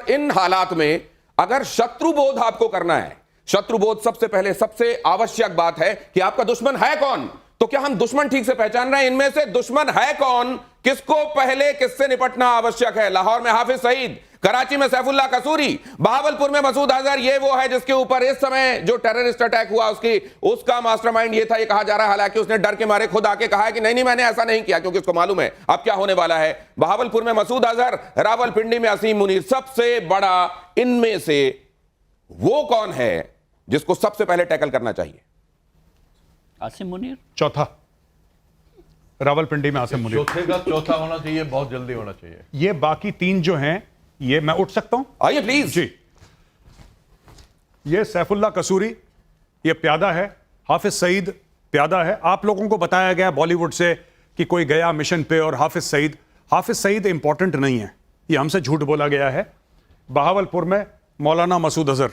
But in हालात में अगर शत्रुबोध आपको करना है, शत्रुबोध सबसे पहले सबसे आवश्यक बात है कि आपका दुश्मन है कौन। तो क्या हम दुश्मन ठीक से पहचान रहे हैं? इनमें से दुश्मन है कौन, किसको पहले किससे निपटना आवश्यक है? लाहौर में हाफिज सईद, कराची में सैफुल्लाह कसूरी, बहावलपुर में मसूद अजहर, ये वो है जिसके ऊपर इस समय जो टेररिस्ट अटैक हुआ उसका मास्टरमाइंड ये था, ये कहा जा रहा है। हालांकि उसने डर के मारे खुद आके कहा है कि नहीं मैंने ऐसा नहीं किया, क्योंकि उसको मालूम है अब क्या होने वाला है। बहावलपुर में मसूद अजहर, रावलपिंडी में असीम मुनीर। सबसे बड़ा इनमें से वो कौन है जिसको सबसे पहले टैकल करना चाहिए? आसिम मुनीर। चौथा रावलपिंडी में आसिम मुनीर। चौथा होना चाहिए, बहुत जल्दी होना चाहिए। ये बाकी तीन जो हैं, ये मैं उठ सकता हूं? आइए प्लीज जी। ये सैफुल्लाह कसूरी, ये प्यादा है। हाफिज सईद प्यादा है। आप लोगों को बताया गया बॉलीवुड से कि कोई गया मिशन पे और हाफिज सईद इंपॉर्टेंट नहीं है, ये हमसे झूठ बोला गया है। बहावलपुर में मौलाना मसूद अजहर,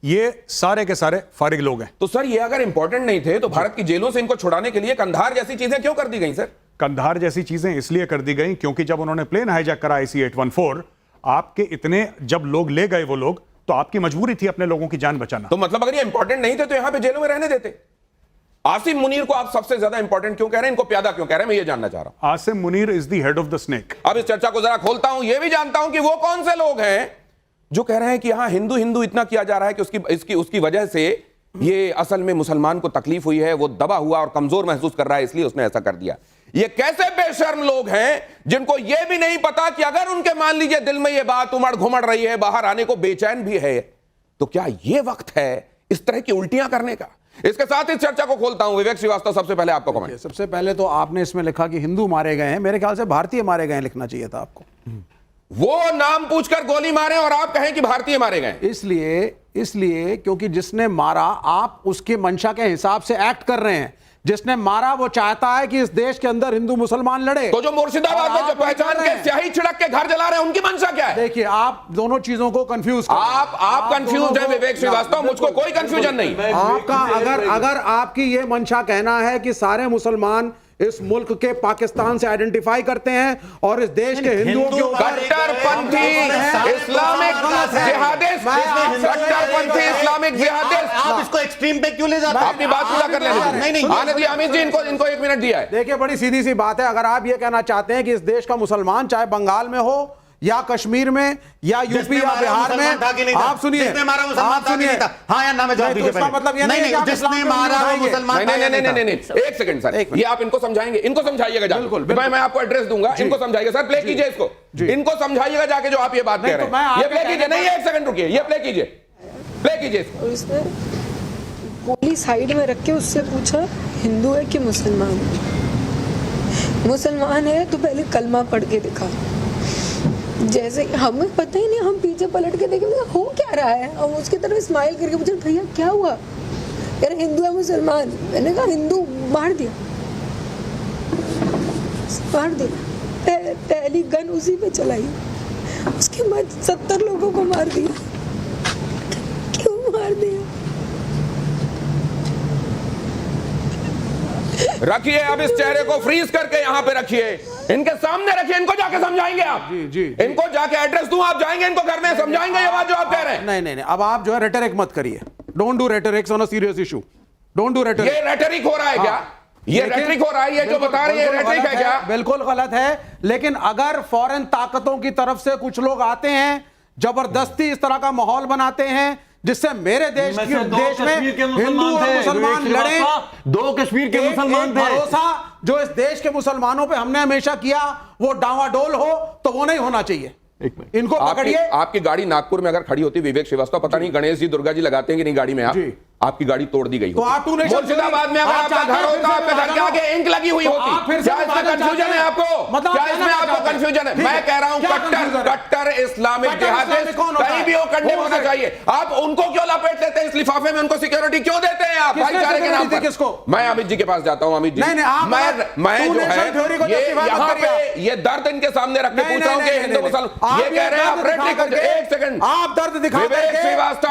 ये सारे के सारे फारिग लोग हैं। तो सर ये अगर इंपॉर्टेंट नहीं थे तो भारत की जेलों से इनको छुड़ाने के लिए कंधार जैसी चीजें क्यों कर दी गई सर? कंधार जैसी चीजें इसलिए कर दी गई क्योंकि जब उन्होंने प्लेन हाईजैक करा IC-814, आपके इतने जब लोग ले गए वो लोग, तो आपकी मजबूरी थी अपने लोगों की जान बचाना। तो मतलब अगर ये इंपॉर्टेंट नहीं थे तो यहां पे जेलों में रहने देते। आसिम मुनीर को आप सबसे ज्यादा इंपॉर्टेंट क्यों कह रहे हैं, इनको प्यादा क्यों कह रहे हैं, मैं ये जानना चाह रहा हूं। Asim Munir is the head of the snake. अब इस चर्चा को जरा खोलता हूं, यह भी जानता हूं कि वो कौन से लोग हैं जो कह रहे हैं कि यहां हिंदू हिंदू इतना किया जा रहा है कि उसकी वजह से ये असल में मुसलमान को तकलीफ हुई है, वो दबा हुआ और कमजोर महसूस कर रहा है, इसलिए उसने ऐसा कर दिया। ये कैसे बेशर्म लोग हैं जिनको ये भी नहीं पता कि अगर उनके मान लीजिए दिल में ये बात उमड़ घुमड़ रही है, बाहर आने को बेचैन भी है, तो क्या ये वक्त है इस तरह की उल्टियां करने का? इसके साथ इस चर्चा को खोलता हूं। विवेक श्रीवास्तव, सबसे पहले आपका कमेंट। सबसे पहले तो आपने इसमें लिखा कि हिंदू मारे गए हैं, मेरे ख्याल से भारतीय मारे गए हैं लिखना चाहिए था आपको। वो नाम पूछकर गोली मारे और आप कहें कि भारतीय मारे गए। इसलिए क्योंकि जिसने मारा, आप उसकी मंशा के हिसाब से एक्ट कर रहे हैं। जिसने मारा वो चाहता है कि इस देश के अंदर हिंदू मुसलमान लड़े। तो जो मुर्शिदाबाद में जो पहचान के स्याही छिड़क के घर जला रहे हैं, उनकी मंशा क्या है? देखिए, आप दोनों चीजों को कंफ्यूज कर, आप कंफ्यूज हैं विवेक श्रीवास्तव, मुझको कोई कंफ्यूजन नहीं। आपका अगर आपकी ये मंशा कहना है कि सारे मुसलमान इस मुल्क के पाकिस्तान से आइडेंटिफाई करते हैं और इस देश के हिंदुओं के कट्टरपंथी इस्लामिक जिहादिस्ट, कट्टरपंथी इस्लामिक जिहादिस्ट, आप इसको एक्सट्रीम पे क्यों ले जाते हैं? अपनी बात पूरा कर लेने दीजिए। आने दीजिए अमित जी, इनको 1 मिनट दिया है। देखिए, बड़ी सीधी सी बात है। अगर आप ये कहना चाहते हैं कि इस देश का मुसलमान चाहे बंगाल में हो या कश्मीर में या यूपी या बिहार में, आप सुनिए, हाँ या ना में जवाब दीजिए पहले। मतलब ये नहीं है जिसने मारा वो मुसलमान। नहीं, 1 सेकंड सर, ये आप इनको समझाएंगे, इनको समझाइएगा जाके। मैं आपको एड्रेस दूंगा, इनको समझाइएगा सर। प्ले कीजिए इसको, इनको समझाइएगा जाके जो आप ये बात कह रहे हैं। ये प्ले कीजिए। नहीं, 1 सेकंड रुकिए, ये प्ले कीजिए इसको। उसने गोली साइड में रख के उससे पूछा हिंदू है कि मुसलमान? मुसलमान है तो पहले कलमा पढ़ के दिखा। जैसे हमें पता ही नहीं, हम पीछे पलट के देखे हो क्या रहा है, हम उसकी तरफ स्माइल करके पूछे भैया क्या हुआ? यार हिंदू है मुसलमान? मैंने कहा हिंदू, मार दिया। पहली गन उसी पे चलाई, उसके बाद 70 लोगों को मार दिया। क्यों मार दिया? रखिए, अब इस चेहरे को फ्रीज करके यहां पे रखिए, इनके सामने रखिए, इनको जाके समझाएंगे आप। जी। इनको जाके एड्रेस दूं, आप जाएंगे इनको घर में समझाएंगे ये बात जो आप कह रहे हैं। नहीं, अब आप जो है रेटरिक मत करिए। Don't do रेटरिक्स on a serious issue. Don't do rhetoric. ये रेटरिक हो रहा है क्या? ये रेटरिक हो रहा है? ये जो बता रहे हैं रेटरिक है क्या? बिल्कुल गलत है। लेकिन अगर फॉरेन ताकतों की तरफ से कुछ लोग आते हैं, जबरदस्ती इस तरह का माहौल बनाते हैं जिससे मेरे देश में हिंदू और मुसलमान लड़े, 2 कश्मीर के मुसलमान थे। भरोसा जो इस देश के मुसलमानों पे हमने हमेशा किया वो डावाडोल हो, तो वो नहीं होना चाहिए। इनको पकड़िए। आपकी गाड़ी नागपुर में अगर खड़ी होती, विवेक श्रीवास्तव, पता नहीं गणेश जी दुर्गा जी लगाते हैं कि नहीं गाड़ी में, आपकी गाड़ी तोड़ दी गई। तो आप मुर्शिदाबाद में अगर आपका घर होता, आपके घर के आगे इंक लगी हुई होती, क्या इसमें कंफ्यूजन है आपको? क्या इसमें आपको कंफ्यूजन है? मैं कह रहा हूं कट्टर इस्लामिक जिहादिस्ट कहीं भी हो, कंडे होना चाहिए। आप उनको क्यों लपेट लेते हैं इस लिफाफे में? उनको सिक्योरिटी क्यों देते हैं आप भाईचारे के नाम पर? मैं अमित जी के पास जाता हूं। अमित जी, मैं जो है यहाँ पे ये दर्द इनके सामने रख के पूछ रहा हूं कि हिंदू मुसलमान, ये कह रहे हैं आप रेटरिक करके। 1 सेकंड, आप दर्द दिखा विवेक श्रीवास्तव,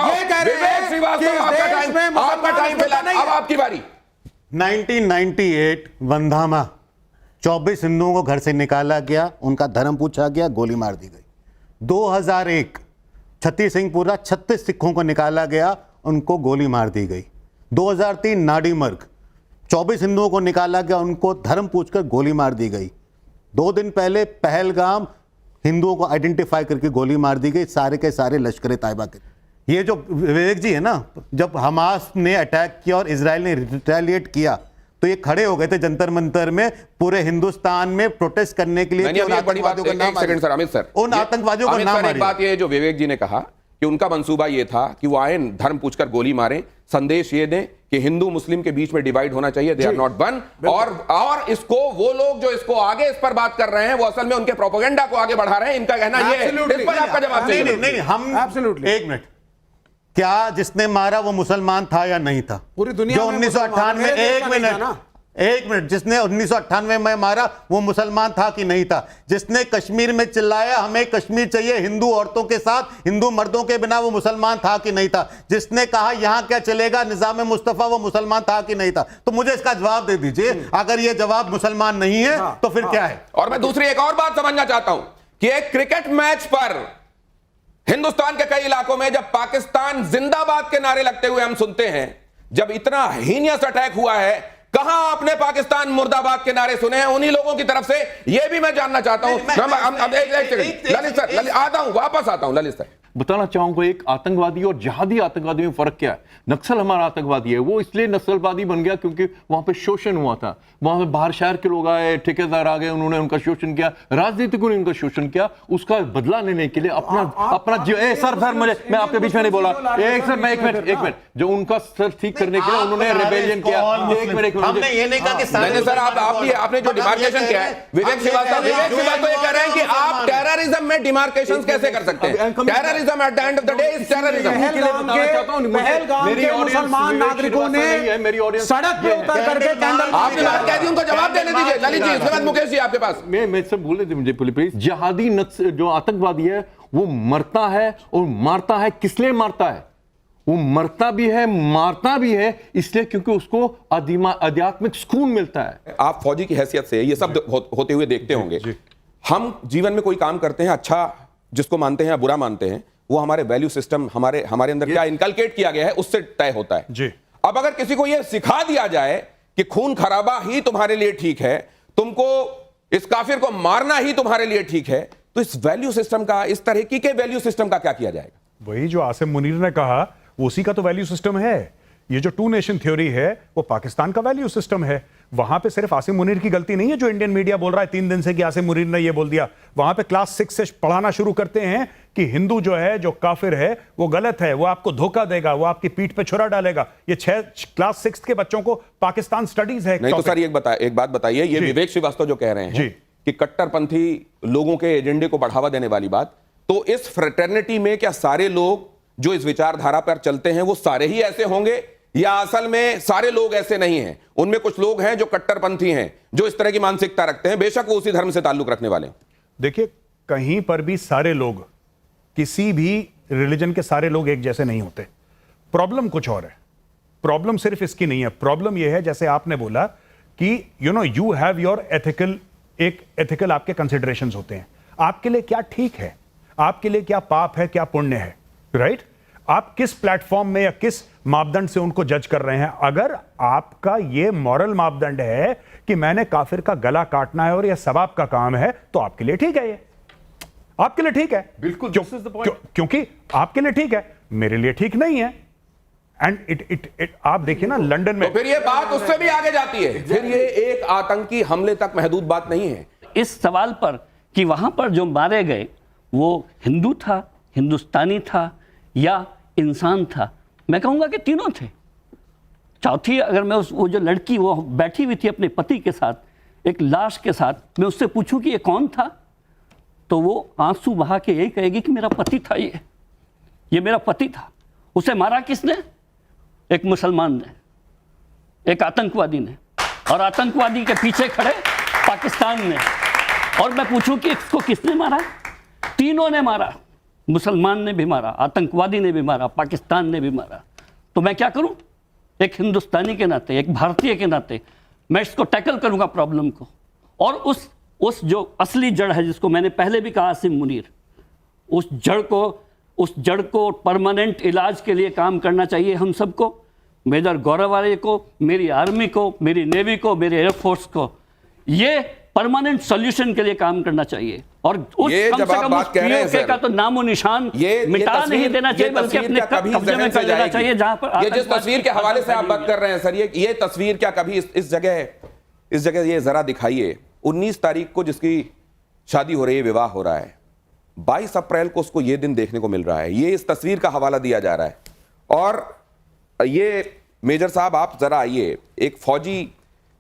आपका टाइम फिलहाल, अब आपकी बारी। 1998 वंधामा, 24 हिंदुओं को घर से निकाला गया, उनका धर्म पूछा गया, गोली मार दी गई। 2001 छत्ती सिंहपुरा 36 सिखों को निकाला गया, उनको गोली मार दी गई। 2003 नाडीमर्ग 24 हिंदुओं को निकाला गया, उनको धर्म पूछकर गोली मार दी गई। 2 दिन पहले पहलगाम हिंदुओं को आइडेंटिफाई करके गोली मार दी गई, सारे के सारे लश्कर तैयबा के। ये जो विवेक जी है ना, जब हमास ने अटैक किया और इजराइल ने रिटेलिएट किया तो ये खड़े हो गए थे जंतर मंतर में पूरे हिंदुस्तान में प्रोटेस्ट करने के लिए। एक सेकंड सर, अमित सर, उन आतंकवादियों को नाम एक बात ये जो विवेक जी ने कहा कि उनका मंसूबा ये था कि वो आए धर्म पूछकर गोली मारें, संदेश ये दें कि हिंदू मुस्लिम के बीच में डिवाइड होना चाहिए, दे आर नॉट वन। और इसको वो लोग जो इसको आगे इस पर बात कर रहे हैं वो असल में उनके प्रोपेगेंडा को आगे बढ़ा रहे हैं। इनका कहना ये है, इस पर आपका जवाब चाहिए। नहीं, हम एक मिनट, क्या जिसने मारा वो मुसलमान था या नहीं था? पूरी दुनिया जो में 1998 एक मिनट जिसने 1998 में मारा वो मुसलमान था कि नहीं था? जिसने कश्मीर में चिल्लाया हमें कश्मीर चाहिए हिंदू औरतों के साथ, हिंदू मर्दों के बिना, वो मुसलमान था कि नहीं था? जिसने कहा यहां क्या चलेगा निजाम मुस्तफा, वो मुसलमान था कि नहीं था? तो मुझे इसका जवाब दे दीजिए। अगर ये जवाब मुसलमान नहीं है तो फिर क्या है? और मैं दूसरी एक और बात समझना चाहता हूं कि एक क्रिकेट मैच पर हिंदुस्तान के कई इलाकों में जब पाकिस्तान जिंदाबाद के नारे लगते हुए हम सुनते हैं, जब इतना हीनियस अटैक हुआ है, कहां आपने पाकिस्तान मुर्दाबाद के नारे सुने हैं उन्हीं लोगों की तरफ से? यह भी मैं जानना चाहता हूं। ललित सर, आता हूं, वापस आता हूं। ललित सर, बताना चाहूंगा एक आतंकवादी और जहादी आतंकवादी में फर्क क्या है। नक्सल हमारा आतंकवादी है, वो इसलिए नस्लवादी बन गया क्योंकि वहां पे शोषण हुआ था। वहां पे बाहर शहर के लोग आए, ठेकेदार आ गए, उन्होंने उनका शोषण किया, राजनीतिकों ने उनका शोषण किया। उसका बदला लेने के लिए सर मैं आपके बीच में नहीं बोला, एक मिनट जो उनका सर ठीक करने के लिए उन्होंने रेबेलियन किया। एक मिनट, हमने ये नहीं कहा कि सर आपने जो डिमार्केशन किया है, विवेक श्रीवास्तव ये कह रहे हैं कि आप टेररिज्म में डिमार्केशन कैसे कर सकते हैं? Terrorism at the end of the day is terrorism। Pahalgam के मुसलमान नागरिकों ने सड़क पे उतर करके कैंडल, आपने बात कह दी, उनको जवाब देने दीजिए। ललित जी, इसके बाद मुकेश जी आपके पास। मैं सब बोल रहे थे मुझे प्लीज। जहादी जो आतंकवादी है वो मरता है और मारता है। किस लिए मारता है? वो मरता भी है, मारता भी है इसलिए क्योंकि उसको आध्यात्मिक सुकून मिलता है। आप फौजी की हैसियत से ये सब होते हुए देखते होंगे। हम जीवन में कोई काम करते हैं, अच्छा जिसको मानते हैं या बुरा मानते हैं, वो हमारे वैल्यू सिस्टम, हमारे अंदर क्या इनकलकेट किया गया है उससे तय होता है जी। अब अगर किसी को यह सिखा दिया जाए कि खून खराबा ही तुम्हारे लिए ठीक है, तुमको इस काफिर को मारना ही तुम्हारे लिए ठीक है, तो इस वैल्यू सिस्टम का, इस तरह के वैल्यू सिस्टम का क्या किया जाएगा? वही जो आसिम मुनीर ने कहा वो उसी का तो वैल्यू सिस्टम है। ये जो 2 नेशन थ्योरी है वो पाकिस्तान का वैल्यू सिस्टम है। वहां पे सिर्फ आसिम मुनीर की गलती नहीं है जो इंडियन मीडिया बोल रहा है 3 दिन से कि आसिम मुनीर ने ये बोल दिया। वहां पे क्लास 6 से पढ़ाना शुरू करते हैं कि हिंदू जो है, जो काफिर है, वो गलत है, वो आपको धोखा देगा, वो आपकी पीठ पे छुरा डालेगा। ये क्लास 6 के बच्चों को पाकिस्तान स्टडीज है। नहीं तो सर एक बात बताइए, ये विवेक श्रीवास्तव जो कह रहे हैं कि कट्टरपंथी लोगों के एजेंडे को बढ़ावा देने वाली बात, तो इस फ्रेटर्निटी में क्या सारे लोग जो इस विचारधारा पर चलते हैं वो सारे ही ऐसे होंगे, या असल में सारे लोग ऐसे नहीं हैं? उनमें कुछ लोग हैं जो कट्टरपंथी हैं, जो इस तरह की मानसिकता रखते हैं, बेशक वो उसी धर्म से ताल्लुक रखने वाले। देखिए, कहीं पर भी सारे लोग, किसी भी रिलीजन के सारे लोग एक जैसे नहीं होते। प्रॉब्लम कुछ और है। प्रॉब्लम सिर्फ इसकी नहीं है। प्रॉब्लम यह है, जैसे आपने बोला कि यू हैव योर एथिकल, एक एथिकल आपके कंसिडरेशंस होते हैं। आपके लिए क्या ठीक है, आपके लिए क्या पाप है, क्या पुण्य है, राइट? आप किस प्लेटफॉर्म में या किस मापदंड से उनको जज कर रहे हैं? अगर आपका ये मॉरल मापदंड है कि मैंने काफिर का गला काटना है और यह सवाब का काम है, तो आपके लिए ठीक है, ये आपके लिए ठीक है। बिल्कुल, क्योंकि आपके लिए ठीक है, मेरे लिए ठीक नहीं है। एंड आप देखिए ना लंदन में, तो फिर ये बात उससे भी आगे जाती है। फिर ये एक आतंकी हमले तक महदूद बात नहीं है। इस सवाल पर कि वहां पर जो मारे गए वो हिंदू था, हिंदुस्तानी था या इंसान था, मैं कहूंगा कि तीनों थे। चौथी, अगर मैं वो जो लड़की वो बैठी हुई थी अपने पति के साथ एक लाश के साथ, मैं उससे पूछूं कि ये कौन था, तो वो आंसू बहा के यही कहेगी कि मेरा पति था, ये मेरा पति था। उसे मारा किसने? एक मुसलमान ने, एक आतंकवादी ने, और आतंकवादी के पीछे खड़े पाकिस्तान ने। और मैं पूछूं कि इसको किसने मारा? तीनों ने मारा। मुसलमान ने भी मारा, आतंकवादी ने भी मारा, पाकिस्तान ने भी मारा। तो मैं क्या करूं? एक हिंदुस्तानी के नाते, एक भारतीय के नाते मैं इसको टैकल करूंगा प्रॉब्लम को, और उस जो असली जड़ है, जिसको मैंने पहले भी कहा आसिम मुनीर, उस जड़ को उस जड़ को परमानेंट इलाज के लिए काम करना चाहिए हम सबको, मेजर गौरव को, मेरी आर्मी को, मेरी नेवी को, मेरे एयरफोर्स को। ये परमानेंट सॉल्यूशन के लिए काम करना चाहिए और उस ये कम जब से आप कम बात उस कह रहे हैं POK सर, का तो नामो निशान मिटा नहीं देना चाहिए, बल्कि अपने कब्जे में कर लेना चाहिए। जहां पर ये जिस तस्वीर के हवाले से आप बात कर रहे हैं सर, ये तस्वीर क्या कभी इस जगह ये जरा दिखाइए। 19 तारीख को जिसकी शादी हो रही है, विवाह हो रहा है, 22 अप्रैल को उसको ये दिन देखने को मिल रहा है। ये इस तस्वीर का हवाला दिया जा रहा है। और ये मेजर साहब आप जरा आइए, एक फौजी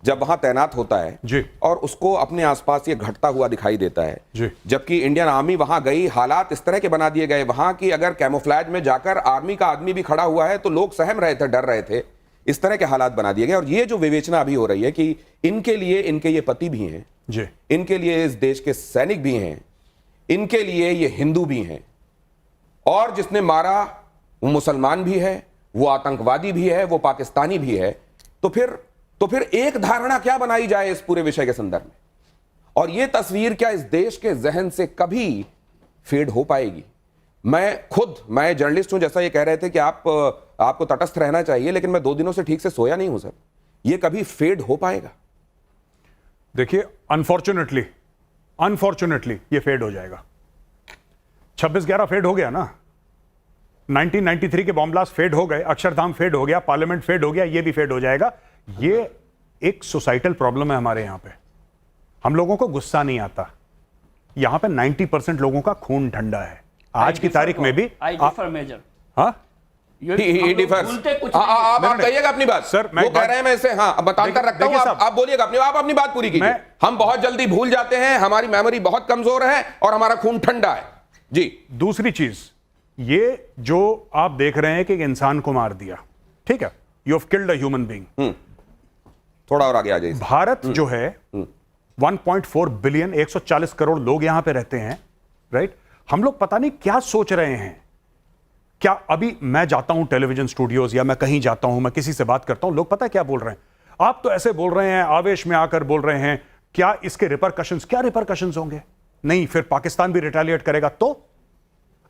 जब वहां तैनात होता है जी, और उसको अपने आसपास ये घटता हुआ दिखाई देता है जी, जबकि इंडियन आर्मी वहां गई, हालात इस तरह के बना दिए गए वहां की, अगर कैमोफ्लेज में जाकर आर्मी का आदमी भी खड़ा हुआ है तो लोग सहम रहे थे, डर रहे थे। इस तरह के हालात बना दिए गए। और ये जो विवेचना अभी हो रही है कि इनके लिए इनके ये पति भी हैं जी, इनके लिए इस देश के सैनिक भी हैं, इनके लिए ये हिंदू भी हैं, और जिसने मारा वो मुसलमान भी है, वो आतंकवादी भी है, वो पाकिस्तानी भी है। तो फिर एक धारणा क्या बनाई जाए इस पूरे विषय के संदर्भ में? और ये तस्वीर क्या इस देश के जहन से कभी फेड हो पाएगी? मैं जर्नलिस्ट हूं, जैसा ये कह रहे थे कि आपको तटस्थ रहना चाहिए, लेकिन मैं 2 दिनों से ठीक से सोया नहीं हूं सर। ये कभी फेड हो पाएगा? देखिए, अनफॉर्चुनेटली ये फेड हो जाएगा। 26/11 फेड हो गया ना, 1993 के बॉम्ब ब्लास्ट फेड हो गए, अक्षरधाम फेड हो गया, पार्लियामेंट फेड हो गया, ये भी फेड हो जाएगा। ये एक सोसाइटल प्रॉब्लम है हमारे यहां पे। हम लोगों को गुस्सा नहीं आता। यहां पे 90% लोगों का खून ठंडा है। आज की तारीख में भी मेजर हाँ He differs. आप कहिएगा अपनी बात सर, वो कह रहे हैं, मैं इसे हाँ बताता रखता हूं, आप बोलिएगा आप अपनी बात पूरी कीजिए। हम बहुत जल्दी भूल जाते हैं, हमारी मेमोरी बहुत कमजोर है और हमारा खून ठंडा है जी। दूसरी चीज, ये जो आप देख रहे हैं कि एक इंसान को मार दिया, ठीक है, you have killed a human being. थोड़ा और आगे आ जाइए। भारत जो है 1.4 बिलियन 140 करोड़ लोग यहां पे रहते हैं, राइट? हम लोग पता नहीं क्या सोच रहे हैं। क्या अभी मैं जाता हूं टेलीविजन स्टूडियोज या मैं कहीं जाता हूं, मैं किसी से बात करता हूं, लोग पता है क्या बोल रहे हैं? आप तो ऐसे बोल रहे हैं, आवेश में आकर बोल रहे हैं, क्या इसके क्या रिपरकशंस होंगे? नहीं, फिर पाकिस्तान भी रिटेलिएट करेगा। तो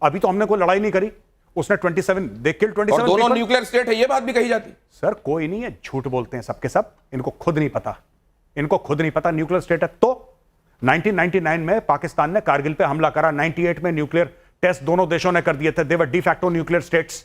अभी तो हमने कोई लड़ाई नहीं करी, उसने 27 दे किल्ड 27 और दोनों न्यूक्लियर स्टेट है, ये बात भी कही जाती। सर कोई नहीं है, झूठ बोलते हैं सबके सब, इनको खुद नहीं पता न्यूक्लियर स्टेट है। तो 1999 में पाकिस्तान ने कारगिल पे हमला करा, 98 में न्यूक्लियर टेस्ट दोनों देशों ने कर दिए थे, they were de facto nuclear states.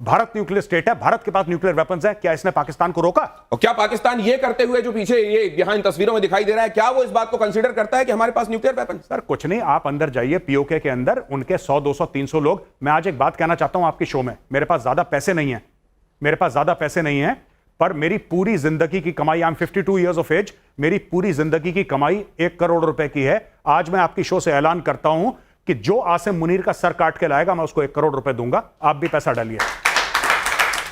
Bharat nuclear state है, भारत के पास न्यूक्लियर वेपन्स है, क्या इसने पाकिस्तान को रोका? और क्या पाकिस्तान ये करते हुए जो पीछे ये यहां इन तस्वीरों में दिखाई दे रहा है, क्या वो इस बात को कंसीडर करता है कि हमारे पास न्यूक्लियर वेपन? सर कुछ नहीं, आप अंदर जाइए पीओके के अंदर, उनके 100 200 300 लोग। मैं आज एक बात कहना चाहता हूं आपकी शो में, मेरे पास ज्यादा पैसे नहीं है, पर मेरी पूरी जिंदगी की कमाई, I am 52 years of age, मेरी पूरी जिंदगी की कमाई 1 करोड़ रुपए की है। आज मैं आपकी शो से ऐलान करता हूं कि जो आसिम मुनीर का सर काट के लाएगा, मैं उसको 1 करोड़ रुपए दूंगा। आप भी पैसा डालिए।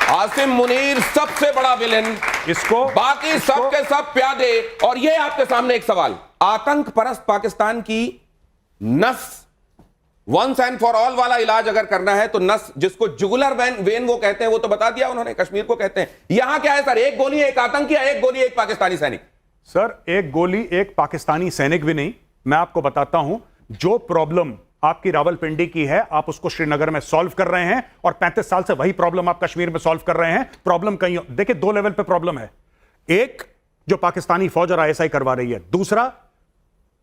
आसिम मुनीर सबसे बड़ा विलेन, इसको बाकी सब के सब प्यादे। और ये आपके सामने एक सवाल, आतंक परस्त पाकिस्तान की नस वंस एंड फॉर ऑल वाला इलाज अगर करना है तो नस, जिसको जुगुलर वेन वो कहते हैं, वो तो बता दिया उन्होंने, कश्मीर को कहते हैं। यहां क्या है सर, एक गोली एक आतंकी, एक गोली एक पाकिस्तानी सैनिक? सर एक गोली एक पाकिस्तानी सैनिक भी नहीं। मैं आपको बताता हूं, जो प्रॉब्लम आपकी रावलपिंडी की है, आप उसको श्रीनगर में सॉल्व कर रहे हैं, और 35 साल से वही प्रॉब्लम आप कश्मीर में सॉल्व कर रहे हैं। प्रॉब्लम कहीं, देखिए 2 लेवल पे प्रॉब्लम है। एक जो पाकिस्तानी फौज और आईएसआई करवा रही है, दूसरा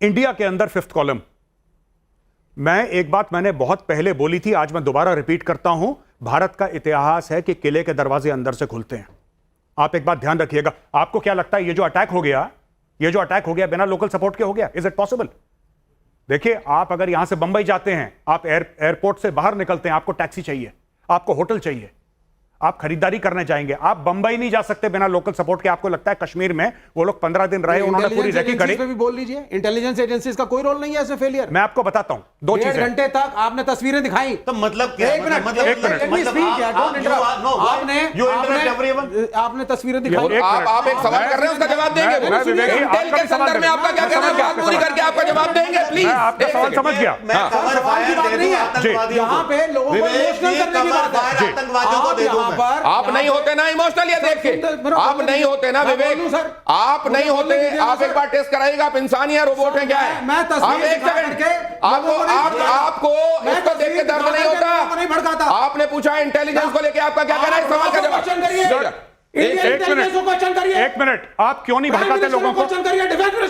इंडिया के अंदर 5th कॉलम। मैं एक बात मैंने बहुत पहले बोली थी, आज मैं दोबारा रिपीट करता हूं, भारत का इतिहास है कि किले के दरवाजे अंदर से खुलते हैं। आप एक बात ध्यान रखिएगा। आपको क्या लगता है ये जो अटैक हो गया बिना लोकल सपोर्ट के हो गया? Is it possible? देखिए, आप अगर यहां से बंबई जाते हैं, आप एयरपोर्ट से बाहर निकलते हैं, आपको टैक्सी चाहिए, आपको होटल चाहिए, आप खरीदारी करने जाएंगे, आप बंबई नहीं जा सकते बिना लोकल सपोर्ट के। आपको लगता है कश्मीर में वो लोग 15 दिन रहे, उन्होंने पूरी रेकी करी? भी बोल लीजिए, इंटेलिजेंस एजेंसीज का कोई रोल नहीं है ऐसे फेलियर। मैं आपको बताता हूं, 2 चीजें। 1.5 घंटे तक आपने तस्वीरें दिखाई, तो मतलब क्या? एक मिनट, आपने तस्वीरें दिखाई। आप एक सवाल कर रहे हैं, उसका जवाब देंगे? इंटेल के संदर्भ में आपका क्या कहना है? बात पूरी करके आपका जवाब देंगे प्लीज। आपका सवाल समझ गया। सवाल की बात नहीं है, यहाँ पे लोगों को इमोशनल करने की बात है। आतंकवादियों को दे दूं पर आप नहीं होते ना इमोशनल ये देख के, आप नहीं होते ना विवेक, आप नहीं होते, आप एक बार टेस्ट कराइएगा आप इंसान या रोबोट हैं क्या है? मैं आप एक सेकंड, आपको इसको देख के दर्द नहीं होता? आपने पूछा इंटेलिजेंस को लेके आपका क्या कहना है, सवाल का जवाब। एक मिनट, आप क्यों नहीं भड़काते लोगों को?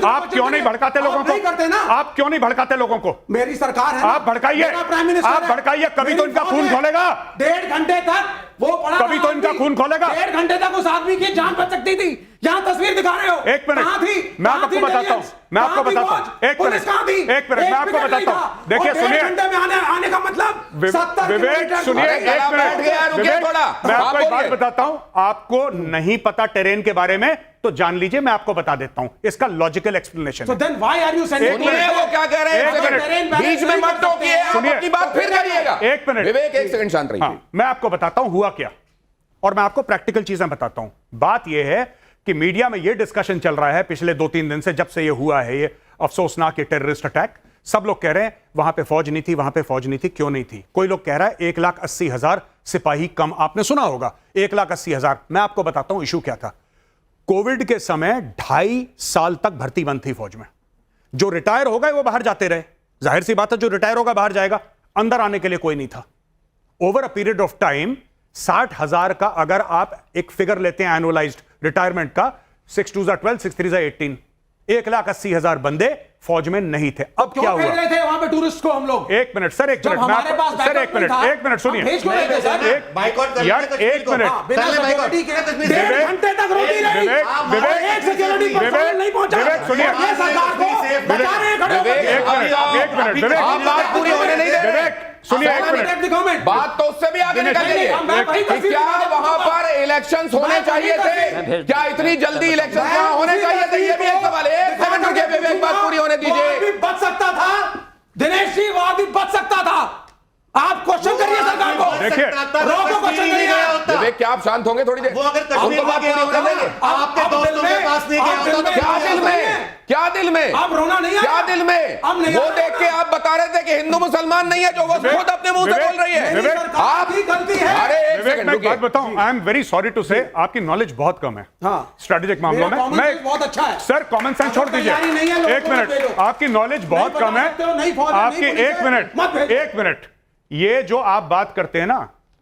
आप क्यों नहीं भड़काते लोगों को? करते ना, आप क्यों नहीं भड़काते लोगों को? मेरी सरकार है, आप भड़काइए, आप भड़काइए, कभी तो इनका खून खोलेगा। 1.5 घंटे तक वो पड़ा, कभी तो इनका खून खोलेगा। 1.5 घंटे तक उस आदमी की जान बच सकती थी। यहाँ तस्वीर दिखा रहे हो, एक मिनट, मैं आपको बताता हूँ, मैं आपको बताता हूँ, एक मिनट, मैं आपको बताता हूँ। देखिए सुनिए, घंटे में आने का मतलब विवेक सुनिए, एक मिनट, विवेक मैं आपको एक बात बताता हूं, आपको नहीं पता टेरेन के बारे में तो जान लीजिए, मैं आपको बता देता हूं इसका logical explanation. So then why are you sending? सुनिए वो क्या कह रहे हैं, बीच में मत टोकिए, आप अपनी बात फिर करिएगा। एक मिनट विवेक, एक सेकंड शांत रहिए। मैं आपको बताता हूं हुआ क्या, और मैं आपको प्रैक्टिकल चीजें बताता हूं। बात यह है कि मीडिया में यह डिस्कशन चल रहा है पिछले 2-3 दिन से, जब से यह हुआ है, ये अफसोसनाक टेररिस्ट अटैक। सब लोग कह रहे हैं वहां पे फौज नहीं थी, वहां पे फौज नहीं थी, क्यों नहीं थी? कोई लोग कह रहा है 1,80,000 सिपाही कम, आपने सुना होगा 1,80,000। मैं आपको बताता हूं इशू क्या था। कोविड के समय 2.5 साल तक भर्ती बंद थी फौज में। जो रिटायर हो गए वो बाहर जाते रहे, जाहिर सी बात है जो रिटायर होगा बाहर जाएगा, अंदर आने के लिए कोई नहीं था। Over a period of time 60,000 का अगर आप एक फिगर लेते हैं एनुअलाइज्ड रिटायरमेंट का, 6 2 12, 6 3 18, 1,80,000 बंदे फौज में नहीं थे। अब क्या हुआ? रहे थे वहां पे टूरिस्ट को हम लोग। एक मिनट सर, एक मिनट, सर एक मिनट सुनिए, यार एक मिनट, घंटे तक रोटी रही, एक सिक्योरिटी पर्सनल नहीं पहुंचा, विवेक सुनिए, ये सरकार को बचा रहे हैं। एक मिनट, आप बात पूरी होने नहीं दे रहे। विवेक सुनिए, एक मिनट, बात तो उससे भी आगे निकल गई है कि क्या वहां पर इलेक्शंस होने चाहिए थे, क्या इतनी जल्दी इलेक्शंस वहां होने चाहिए थे, ये भी एक सवाल है। एक सेकंड रुकिए विवेक, बात पूरी होने दीजिए। बच सकता था दिनेश जी, वो आदमी बच सकता था। आप क्वेश्चन करिए सरकार को, देखिए रोको क्वेश्चन करिए। विवेक क्या आप शांत होंगे थोड़ी देर? वो अगर कश्मीर में गया होता ना, आपके दोस्तों के पास नहीं गया होता तो क्या दिल में, क्या दिल में, आप रोना नहीं है, क्या दिल में? वो देख के आप बता रहे थे कि हिंदू मुसलमान नहीं है, जो वो खुद अपने मुंह से बोल रही है। आपकी गलती है। अरे एक विवेक, सेकंड मैं एक रुकिए, बात बताऊं, I am very sorry to say, आपकी नॉलेज बहुत कम है स्ट्रेटेजिक मामलों में। मैं बहुत अच्छा है सर, कॉमन सेंस छोड़ दीजिए, एक मिनट, आपकी नॉलेज बहुत कम है आपकी। एक मिनट, ये जो आप बात करते हैं ना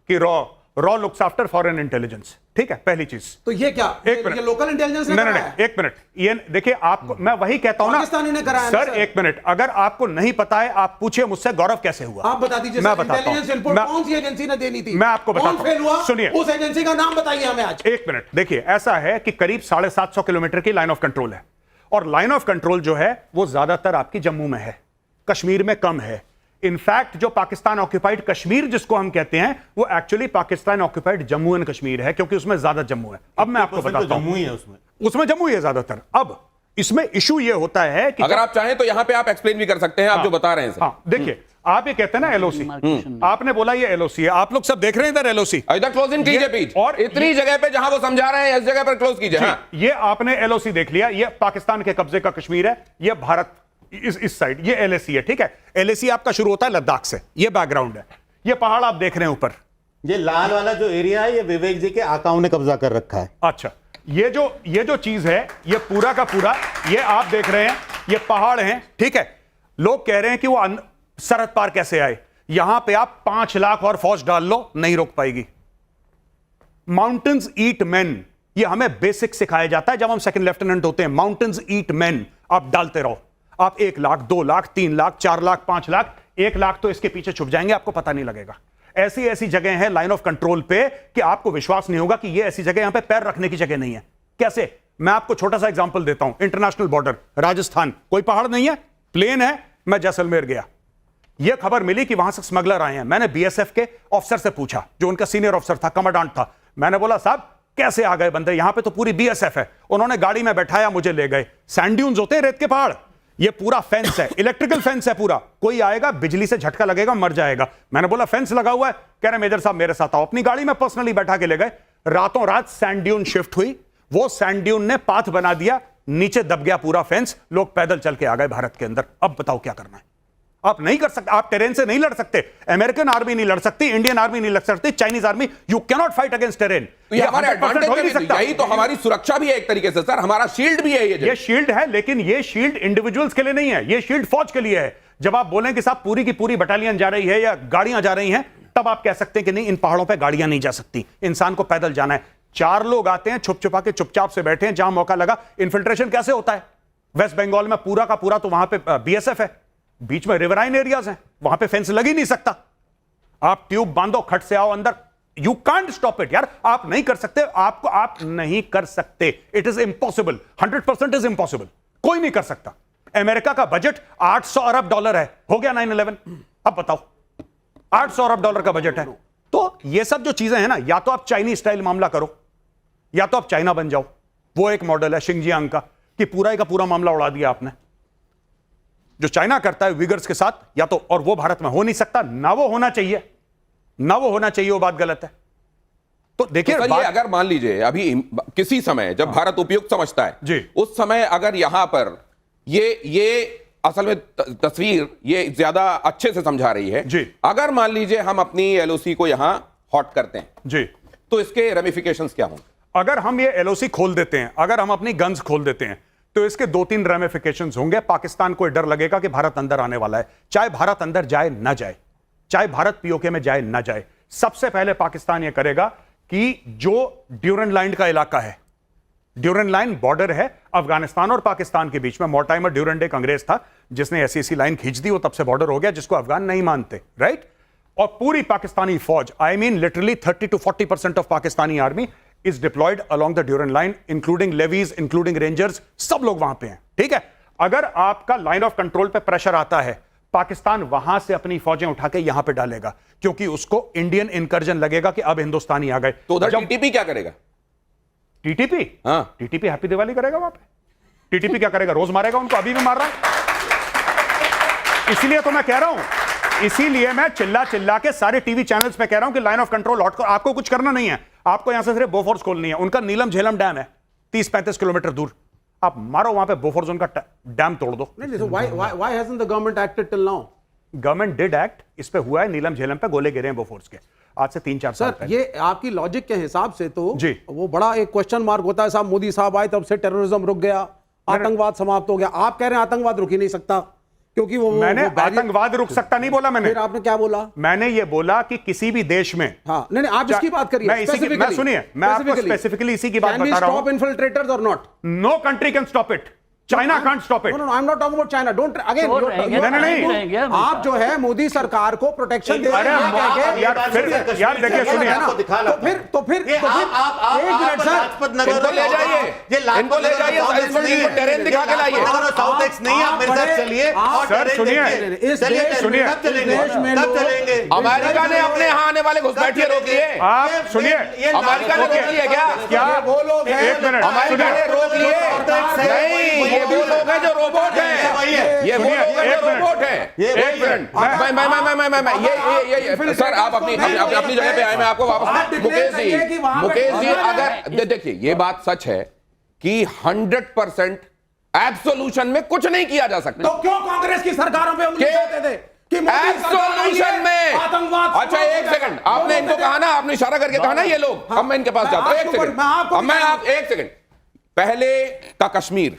कि raw looks after foreign intelligence, ठीक है, पहली चीज। तो ये क्या, एक मिनट, ये लोकल इंटेलिजेंस ने नहीं, एक मिनट, ये देखिए, आपको मैं वही कहता हूं ना, पाकिस्तानी ने कराया सर एक मिनट, अगर आपको नहीं पता है आप पूछिए मुझसे गौरव कैसे हुआ, आप बता दीजिए। मैं बताता हूं, इंटेलिजेंस इनपुट कौन सी एजेंसी ने देनी थी, मैं आपको बताता कौन फेल हुआ, हूं, सुनिए, उस एजेंसी का नाम बताइए हमें आज। एक मिनट, देखिए ऐसा है कि करीब 750 किलोमीटर की लाइन ऑफ कंट्रोल है, और लाइन ऑफ कंट्रोल जो है वो ज्यादातर आपकी जम्मू में है, कश्मीर में कम है। इनफैक्ट जो पाकिस्तान ऑक्यूपाइड कश्मीर जिसको हम कहते हैं, वो actually Pakistan occupied Jammu and Kashmir है, क्योंकि उसमें ज्यादा जम्मू है। अब मैं आपको बताता हूं, उसमें जम्मू ही है ज्यादातर। अब इसमें इशू ये होता है कि अगर आप चाहें तो यहां पे आप एक्सप्लेन भी कर सकते हैं, आप जो बता रहे हैं सर। हाँ, देखिए आप ये कहते हैं ना एलओसी, आपने बोला ये एलओसी है, आप लोग सब देख रहे हैं इधर एलओसी, इधर क्लोजिंग कीजिए पेज, और इतनी जगह पे जहां वो समझा रहे हैं इस जगह पर क्लोज कीजिए। हाँ। ये आपने एलओसी देख लिया, ये पाकिस्तान के कब्जे का कश्मीर है, ये भारत इस साइड, ये एलएसी है, ठीक है। एलएसी आपका शुरू होता है लद्दाख से, ये बैकग्राउंड है, ये पहाड़ आप देख रहे हैं ऊपर, ये लाल वाला जो एरिया है ये विवेक जी के आकाओं ने कब्जा कर रखा है। अच्छा, ये जो चीज है, ये पूरा का पूरा, ये आप देख रहे हैं, ये पहाड़ हैं, ठीक है। लोग कह रहे हैं कि वो सरहद पार कैसे आए, यहां पे आप 5 लाख और फौज डाल लो, नहीं रोक पाएगी। माउंटेन्स ईट मैन, ये हमें बेसिक सिखाया जाता है जब हम सेकंड लेफ्टिनेंट होते हैं। माउंटेन्स ईट मैन, आप डालते रहो, आप 1 लाख, 2 लाख, 3 लाख, 4 लाख, 5 लाख, 1 लाख तो इसके पीछे छुप जाएंगे, आपको पता नहीं लगेगा। ऐसी ऐसी जगह है लाइन ऑफ कंट्रोल पे कि आपको विश्वास नहीं होगा कि ये ऐसी जगह, यहां पे पैर रखने की जगह नहीं है। कैसे? मैं आपको छोटा सा एग्जांपल देता हूं। इंटरनेशनल बॉर्डर राजस्थान, कोई पहाड़ नहीं है, प्लेन है। मैं जैसलमेर गया, यह खबर मिली कि वहां से स्मगलर आए हैं। मैंने बीएसएफ के ऑफिसर से पूछा, जो उनका सीनियर ऑफिसर था, कमांडेंट था। मैंने बोला साहब कैसे आ गए बंदे, यहां पे तो पूरी बीएसएफ है। उन्होंने गाड़ी में बैठाया, मुझे ले गए। सैंड ड्यून्स होते हैं, रेत के पहाड़, ये पूरा फेंस है, इलेक्ट्रिकल फेंस है पूरा। कोई आएगा बिजली से झटका लगेगा, मर जाएगा। मैंने बोला फेंस लगा हुआ है, कह रहे मेजर साहब मेरे साथ आओ। अपनी गाड़ी में पर्सनली बैठा के ले गए। रातों रात सैंड ड्यून शिफ्ट हुई, वो सैंड ड्यून ने पाथ बना दिया, नीचे दब गया पूरा फेंस, लोग पैदल चल के आ गए भारत के अंदर। अब बताओ क्या करना है? आप नहीं कर सकते, आप टेरेन से नहीं लड़ सकते। अमेरिकन आर्मी नहीं लड़ सकती, इंडियन आर्मी नहीं लड़ सकती, Chinese army, you can not fight against terrain. तो ये हमारे एडवांटेज हो नहीं सकता। यही तो हमारी सुरक्षा भी है एक तरीके से सर, हमारा शील्ड भी है ये शील्ड है, लेकिन ये शील्ड इंडिविजुअल्स के लिए नहीं है, ये शील्ड फौज के लिए है। जब आप बोलें कि साहब पूरी की पूरी बटालियन जा रही है या गाड़ियां जा रही हैं, तब आप कह सकते हैं कि नहीं, इन पहाड़ों पर गाड़ियां नहीं जा सकती, इंसान को पैदल जाना है। 4 लोग आते हैं, छुप छुपा के चुपचाप से बैठे हैं, जहां मौका लगा। इन्फिल्ट्रेशन कैसे होता है? वेस्ट बंगाल में पूरा का पूरा तो वहां पे बीएसएफ है, बीच में रिवराइन एरियाज हैं, वहां पे फेंस लग ही नहीं सकता। आप ट्यूब बांधो, खट से आओ अंदर, यू कांट स्टॉप इट यार, आप नहीं कर सकते, आप नहीं कर सकते। It is impossible, 100% is impossible, कोई नहीं कर सकता। अमेरिका का बजट $800 अरब है, हो गया 9/11। अब बताओ, $800 अरब का बजट है। तो ये सब जो चीजें हैं ना, या तो आप चाइनीज स्टाइल मामला करो, या तो आप चाइना बन जाओ। वो एक मॉडल है शिंगजियांग का, कि पूरा का पूरा मामला उड़ा दिया आपने। जो चाइना करता है विगर्स के साथ, या तो, और वो भारत में हो नहीं सकता, ना वो होना चाहिए, ना वो होना चाहिए, वो बात गलत है। तो देखिए, तो ये अगर मान लीजिए अभी किसी समय जब भारत उपयुक्त समझता है जी, उस समय अगर यहां पर ये असल में तस्वीर ये ज्यादा अच्छे से समझा रही है जी। अगर मान लीजिए हम अपनी एलओसी को यहां हॉट करते हैं जी, तो इसके रेमिफिकेशंस क्या होंगे? अगर हम ये एलओसी खोल देते हैं, अगर हम अपनी गन्स खोल देते हैं, तो इसके 2-3 रेमिफिकेशंस होंगे। पाकिस्तान को डर लगेगा कि भारत अंदर आने वाला है, चाहे भारत अंदर जाए ना जाए, चाहे भारत पीओके में जाए ना जाए। सबसे पहले पाकिस्तान यह करेगा कि जो ड्यूरन लाइन का इलाका है, ड्यूरन लाइन बॉर्डर है अफगानिस्तान और पाकिस्तान के बीच में, मोर्टाइमर ड्यूरन एक अंग्रेज था जिसने ऐसी लाइन खींच दी, वो तब से बॉर्डर हो गया, जिसको अफगान नहीं मानते, राइट। और पूरी पाकिस्तानी फौज, I mean literally 30 to 40% of Pakistani army is deployed along the Durand Line, including levies, including rangers, सब लोग वहां पे हैं, ठीक है। अगर आपका लाइन ऑफ कंट्रोल पे प्रेशर आता है, पाकिस्तान वहां से अपनी फौजें उठा के यहां पे डालेगा, क्योंकि उसको इंडियन इनकर्जन लगेगा कि अब हिंदुस्तानी आ गए। तो उधर टीटीपी क्या करेगा? टीटीपी, हाँ, टीटीपी हैप्पी दिवाली करेगा वहां पे। टीटीपी क्या करेगा? रोज मारेगा उनको, अभी भी मार रहा है। इसलिए तो मैं कह रहा हूं, इसीलिए मैं चिल्ला चिल्ला के सारे टीवी चैनल्स पे कह रहा हूं कि लाइन ऑफ कंट्रोल हॉट। आपको कुछ करना नहीं है, आपको यहां से सिर्फ बोफोर्स खोलनी है। उनका नीलम झेलम डैम है 30-35 किलोमीटर दूर, आप मारो वहां पे बोफोर्स, उनका डैम तोड़ दो। Why hasn't the government acted till now? Government did act, इस पे हुआ है, नीलम झेलम पे गोले गिरे हैं बोफोर्स के, आज से 3-4 साल सर, ये आपकी लॉजिक के हिसाब से तो जी, वो बड़ा एक क्वेश्चन मार्क होता है। साहब मोदी साहब आए तब से टेररिज्म रुक गया, आतंकवाद समाप्त हो गया। आप कह रहे हैं आतंकवाद रुक ही नहीं सकता, क्योंकि मैंने आतंकवाद रुक सकता नहीं बोला मैंने। फिर आपने क्या बोला? मैंने ये बोला कि किसी भी देश में, हाँ, नहीं आप इसकी बात करिए, मैं सुनिए, मैं आपको स्पेसिफिकली इसी की बात बता रहा हूं। Stop infiltrators or not? No country can stop it, China can't stop it. No, I am not talking about China, don't again. नहीं, आप जो है मोदी सरकार को प्रोटेक्शन दे रहे हैं, यार देखिए, सुनिए, तो फिर एक मिनट सर, इनको ले जाइए, इनको ले जाइए, टेरेन दिखा के लाइए। साउथ एक्स नहीं, आप मेरे साथ चलिए। सर सुनिए, अमेरिका ने अपने यहाँ आने वाले घुसपैठिए रोक लिए। आप सुनिए, अमेरिका ने रोक लिए क्या? वो लोग एक मिनट, अमेरिका ने रोक लिए नहीं, ये वो लोग हैं जो रोबोट हैं, ये वो लोग हैं जो रोबोट हैं। एक मिनट, मैं सर, आप अपनी जगह पे आए, मैं आपको वापस। मुकेश जी अगर देखिए, ये बात सच है कि 100% एब्सोल्यूशन में कुछ नहीं किया जा सकता। तो क्यों कांग्रेस की सरकारों पे उंगली उठाते थे कि एब्सोल्यूशन में? आतंकवाद? अच्छा एक सेकंड, आपने इनको कहा ना, आपने इशारा करके कहा ना ये लोग, अब मैं इनके पास जाता हूं। एक सेकंड, पहले का कश्मीर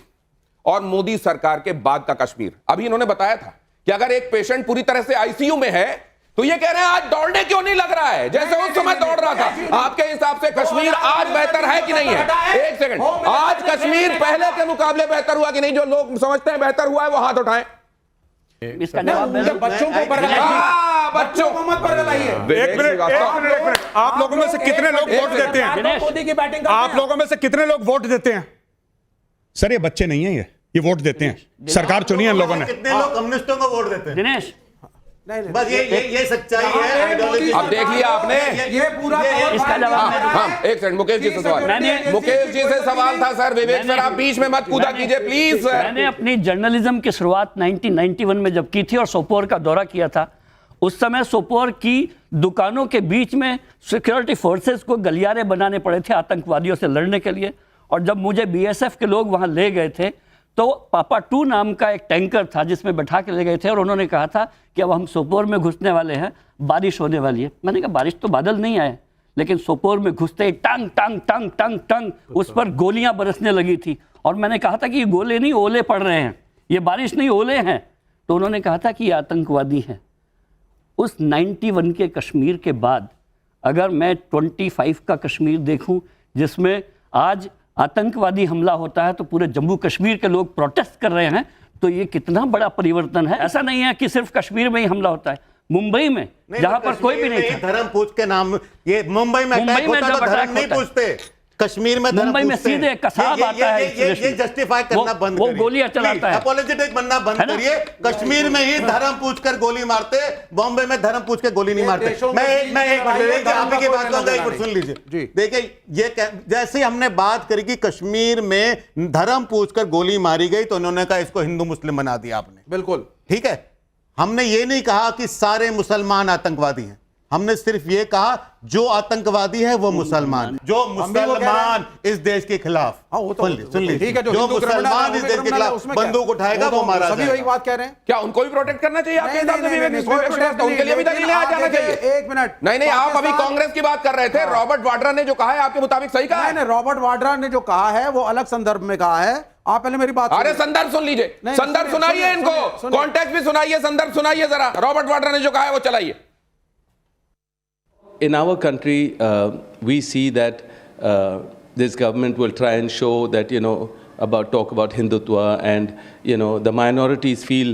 और मोदी सरकार के बाद का कश्मीर, अभी इन्होंने बताया था कि अगर एक पेशेंट पूरी तरह से आईसीयू में है तो ये कह रहे हैं आज दौड़ने क्यों नहीं लग रहा है जैसे उस समय दौड़ रहा था। आपके हिसाब से कश्मीर आज बेहतर है कि नहीं है? एक सेकंड, आज कश्मीर पहले के मुकाबले बेहतर हुआ कि नहीं? जो लोग समझते हैं बेहतर हुआ है वो हाथ उठाएं। इसका जवाब बच्चों को बच्चों को मत बरगलाइए। एक मिनट, आप लोगों में से कितने लोग वोट देते हैं? मोदी की बैटिंग आप लोगों में से कितने लोग वोट देते हैं? सर ये बच्चे नहीं है, ये वोट देते हैं, सरकार चुनी है इन लोगों ने। कितने लोग कम्युनिस्टों को वोट देते हैं? दिनेश, बस ये सच्चाई है, आइडियोलॉजी। अब देख लिया आपने, ये पूरा इसका जवाब हाँ, एक सेकंड, मुकेश जी से सवाल, मुकेश जी से सवाल था सर। विवेक सर, आप बीच में मत कूदा कीजिए प्लीज सर। मैंने अपनी जर्नलिज्म की शुरुआत 1991 में जब की थी और सोपोर का दौरा किया था, उस समय सोपोर की दुकानों के बीच में सिक्योरिटी फोर्सेस को गलियारे बनाने पड़े थे आतंकवादियों से लड़ने के लिए। और जब मुझे बीएसएफ के लोग वहां ले गए थे तो पापा 2 नाम का एक टैंकर था जिसमें बैठा के ले गए थे और उन्होंने कहा था कि अब हम सोपोर में घुसने वाले हैं, बारिश होने वाली है। मैंने कहा बारिश तो बादल नहीं आए, लेकिन सोपोर में घुसते ही टंग टंग टंग टंग टंग उस पर गोलियां बरसने लगी थी। और मैंने कहा था कि ये गोले नहीं ओले पड़ रहे हैं, ये बारिश नहीं ओले हैं। तो उन्होंने कहा था कि ये आतंकवादी हैं। उस 91 के कश्मीर के बाद अगर मैं 25 का कश्मीर देखूं जिसमें आज आतंकवादी हमला होता है तो पूरे जम्मू कश्मीर के लोग प्रोटेस्ट कर रहे हैं, तो ये कितना बड़ा परिवर्तन है। ऐसा नहीं है कि सिर्फ कश्मीर में ही हमला होता है, मुंबई में जहां पर कोई भी नहीं था, धर्म पूछ के नाम, ये मुंबई में अटैक होता है तो धर्म नहीं पूछते, कश्मीर में धर्म मुंबई में पूछते हैं। सीधे कसाब आता है। ये जस्टिफाई करना बंद वो करिए, गोलियां चलाता है, अपोलोजेटिक बनना बंद है ना? करिए। कश्मीर में ही धर्म पूछकर गोली मारते, बॉम्बे में धर्म पूछ के गोली नहीं मारते। मैं एक मिनट आप की बात को एक मिनट सुन लीजिए। देखिए ये जैसे हमने बात करी कि कश्मीर में धर्म पूछकर गोली मारी गई तो उन्होंने कहा इसको हिंदू मुस्लिम बना दिया आपने, बिल्कुल ठीक है। हमने ये नहीं कहा कि सारे मुसलमान आतंकवादी हैं, हमने सिर्फ ये कहा जो आतंकवादी है वो मुसलमान, जो मुसलमान इस देश के खिलाफ, सुन लीजिए, ठीक है, जो मुसलमान इस देश के खिलाफ बंदूक उठाएगा वो मारा सभी जाएगा। वही बात कह रहे हैं। क्या उनको भी प्रोटेक्ट करना चाहिए आपके हिसाब से? उनके लिए भी दलीलें आ जाना चाहिए। एक मिनट, नहीं, आप अभी कांग्रेस की बात कर रहे थे। रॉबर्ट वाड्रा ने जो कहा है आपके मुताबिक सही कहा है? नहीं, रॉबर्ट वाड्रा ने जो कहा है वो अलग संदर्भ में कहा है। आप पहले मेरी बात अरे संदर्भ सुन लीजिए, संदर्भ सुनाइए इनको, कॉन्टेक्स्ट भी सुनाइए, संदर्भ सुनाइए जरा। रॉबर्ट वाड्रा ने जो कहा है वो चलाइए। In our country, we see that this government will try and show that, talk about Hindutva, and, the minorities feel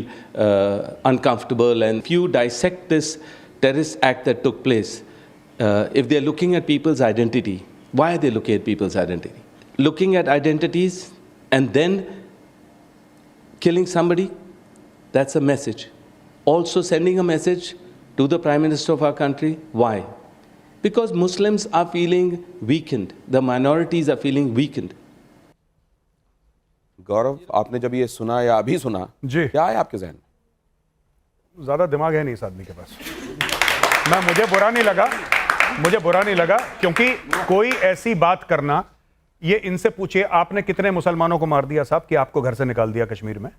uncomfortable. And if you dissect this terrorist act that took place, if they're looking at people's identity, why are they looking at people's identity? Looking at identities and then killing somebody, that's a message. Also sending a message to the Prime Minister of our country. Why? Because Muslims are feeling weakened. The minorities are feeling weakened. गौरव, आपने जब ये सुना या अभी सुना, जी, क्या है आपके जहन में? ज्यादा दिमाग है नहीं इस आदमी के पास। मुझे बुरा नहीं लगा क्योंकि कोई ऐसी बात करना, ये इनसे पूछिए आपने कितने मुसलमानों को मार दिया साहब कि आपको घर से निकाल दिया कश्मीर में?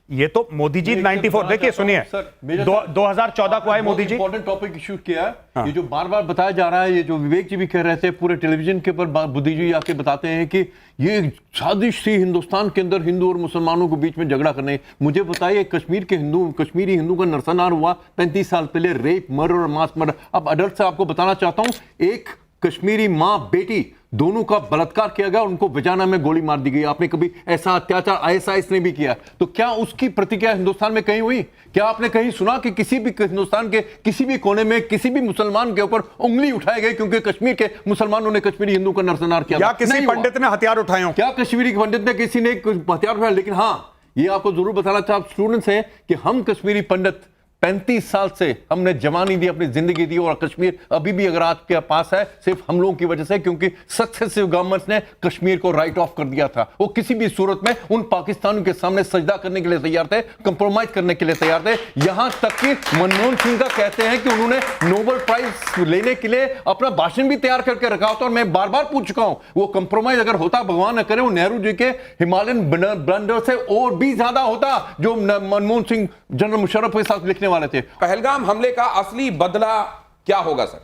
ये तो मोदी जी 94, देखिए सुनिए, 2014 को आए Modi ji. Important topic issue किया है। हाँ। ये जो बार बार बताया जा रहा है, ये जो विवेक जी भी कह रहे थे, पूरे टेलीविजन के ऊपर बुद्धि जी आके बताते हैं कि ये साजिश थी हिंदुस्तान के अंदर हिंदू और मुसलमानों के बीच में झगड़ा करने। मुझे बताइए, कश्मीरी हिंदू का नरसंहार हुआ 35 साल पहले, रेप, मर्डर और मास मर्डर। अब अडल्ट से आपको बताना चाहता हूं, एक कश्मीरी मां बेटी दोनों का बलात्कार किया गया, उनको वजाना में गोली मार दी गई। आपने कभी ऐसा अत्याचार आईएसआईएस ने भी किया, तो क्या उसकी प्रतिक्रिया हिंदुस्तान में कहीं हुई? क्या आपने कहीं सुना कि किसी भी हिंदुस्तान के किसी भी कोने में किसी भी मुसलमान के ऊपर उंगली उठाई गई क्योंकि कश्मीर के मुसलमानों ने कश्मीरी हिंदू का नरसंहार किया? क्या किसी पंडित ने हथियार उठाए हो? क्या कश्मीरी पंडित ने किसी ने हथियार उठाया? लेकिन हाँ, ये आपको जरूर बताना चाहता स्टूडेंट्स हैं कि हम कश्मीरी पंडित 35 साल से हमने जवानी दी, अपनी जिंदगी दी, और कश्मीर अभी भी अगर आपके पास है सिर्फ हम लोगों की वजह से, क्योंकि सक्सेसिव गवर्नमेंट्स ने कश्मीर को राइट ऑफ कर दिया था। वो किसी भी सूरत में उन पाकिस्तानियों के सामने सजदा करने के लिए तैयार थे, कंप्रोमाइज करने के लिए तैयार थे। यहां तक कि मनमोहन सिंह का कहते हैं कि उन्होंने नोबेल प्राइज लेने के लिए अपना भाषण भी तैयार करके रखा होता। और मैं बार बार पूछ चुका हूं, वो कंप्रोमाइज अगर होता, भगवान न करे, वो नेहरू जी के हिमालयन ब्लंडर से और भी ज्यादा होता जो मनमोहन सिंह जनरल मुशर्रफ के साथ लिखने वाले थे। पहलगाम हमले का असली बदला क्या होगा सर?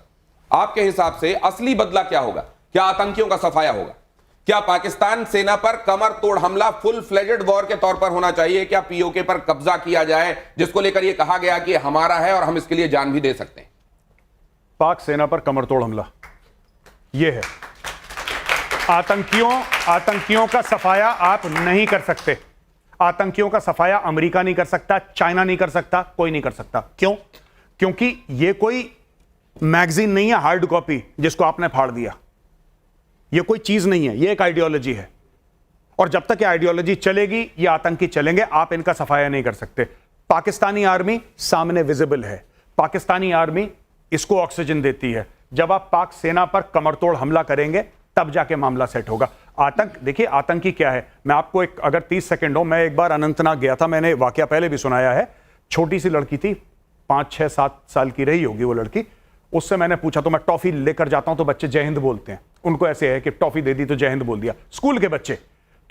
आपके हिसाब से असली बदला क्या होगा? क्या आतंकियों का सफाया होगा? क्या पाकिस्तान सेना पर कमर तोड़ हमला फुल फ्लेजेड वॉर के तौर पर होना चाहिए? क्या पीओके पर कब्जा किया जाए, जिसको लेकर यह कहा गया कि हमारा है और हम इसके लिए जान भी दे सकते हैं? पाक सेना पर कमर तोड़ हमला यह है। आतंकियों का सफाया आप नहीं कर सकते। आतंकियों का सफाया अमेरिका नहीं कर सकता, चाइना नहीं कर सकता, कोई नहीं कर सकता। क्यों? क्योंकि यह कोई मैगजीन नहीं है हार्ड कॉपी जिसको आपने फाड़ दिया। यह कोई चीज नहीं है, यह एक आइडियोलॉजी है, और जब तक यह आइडियोलॉजी चलेगी ये आतंकी चलेंगे। आप इनका सफाया नहीं कर सकते। पाकिस्तानी आर्मी सामने विजिबल है, पाकिस्तानी आर्मी इसको ऑक्सीजन देती है। जब आप पाक सेना पर कमरतोड़ हमला करेंगे तब जाके मामला सेट होगा। देखिए आतंकी क्या है, मैं आपको एक अगर 30 सेकंड हो, मैं एक बार अनंतनाग गया था, मैंने वाकया पहले भी सुनाया है। छोटी सी लड़की थी, 5, 6, 7 साल की रही होगी वो लड़की। उससे मैंने पूछा, तो मैं टॉफी लेकर जाता हूं तो बच्चे जय हिंद बोलते हैं, उनको ऐसे है कि टॉफी दे दी तो जय हिंद बोल दिया, स्कूल के बच्चे।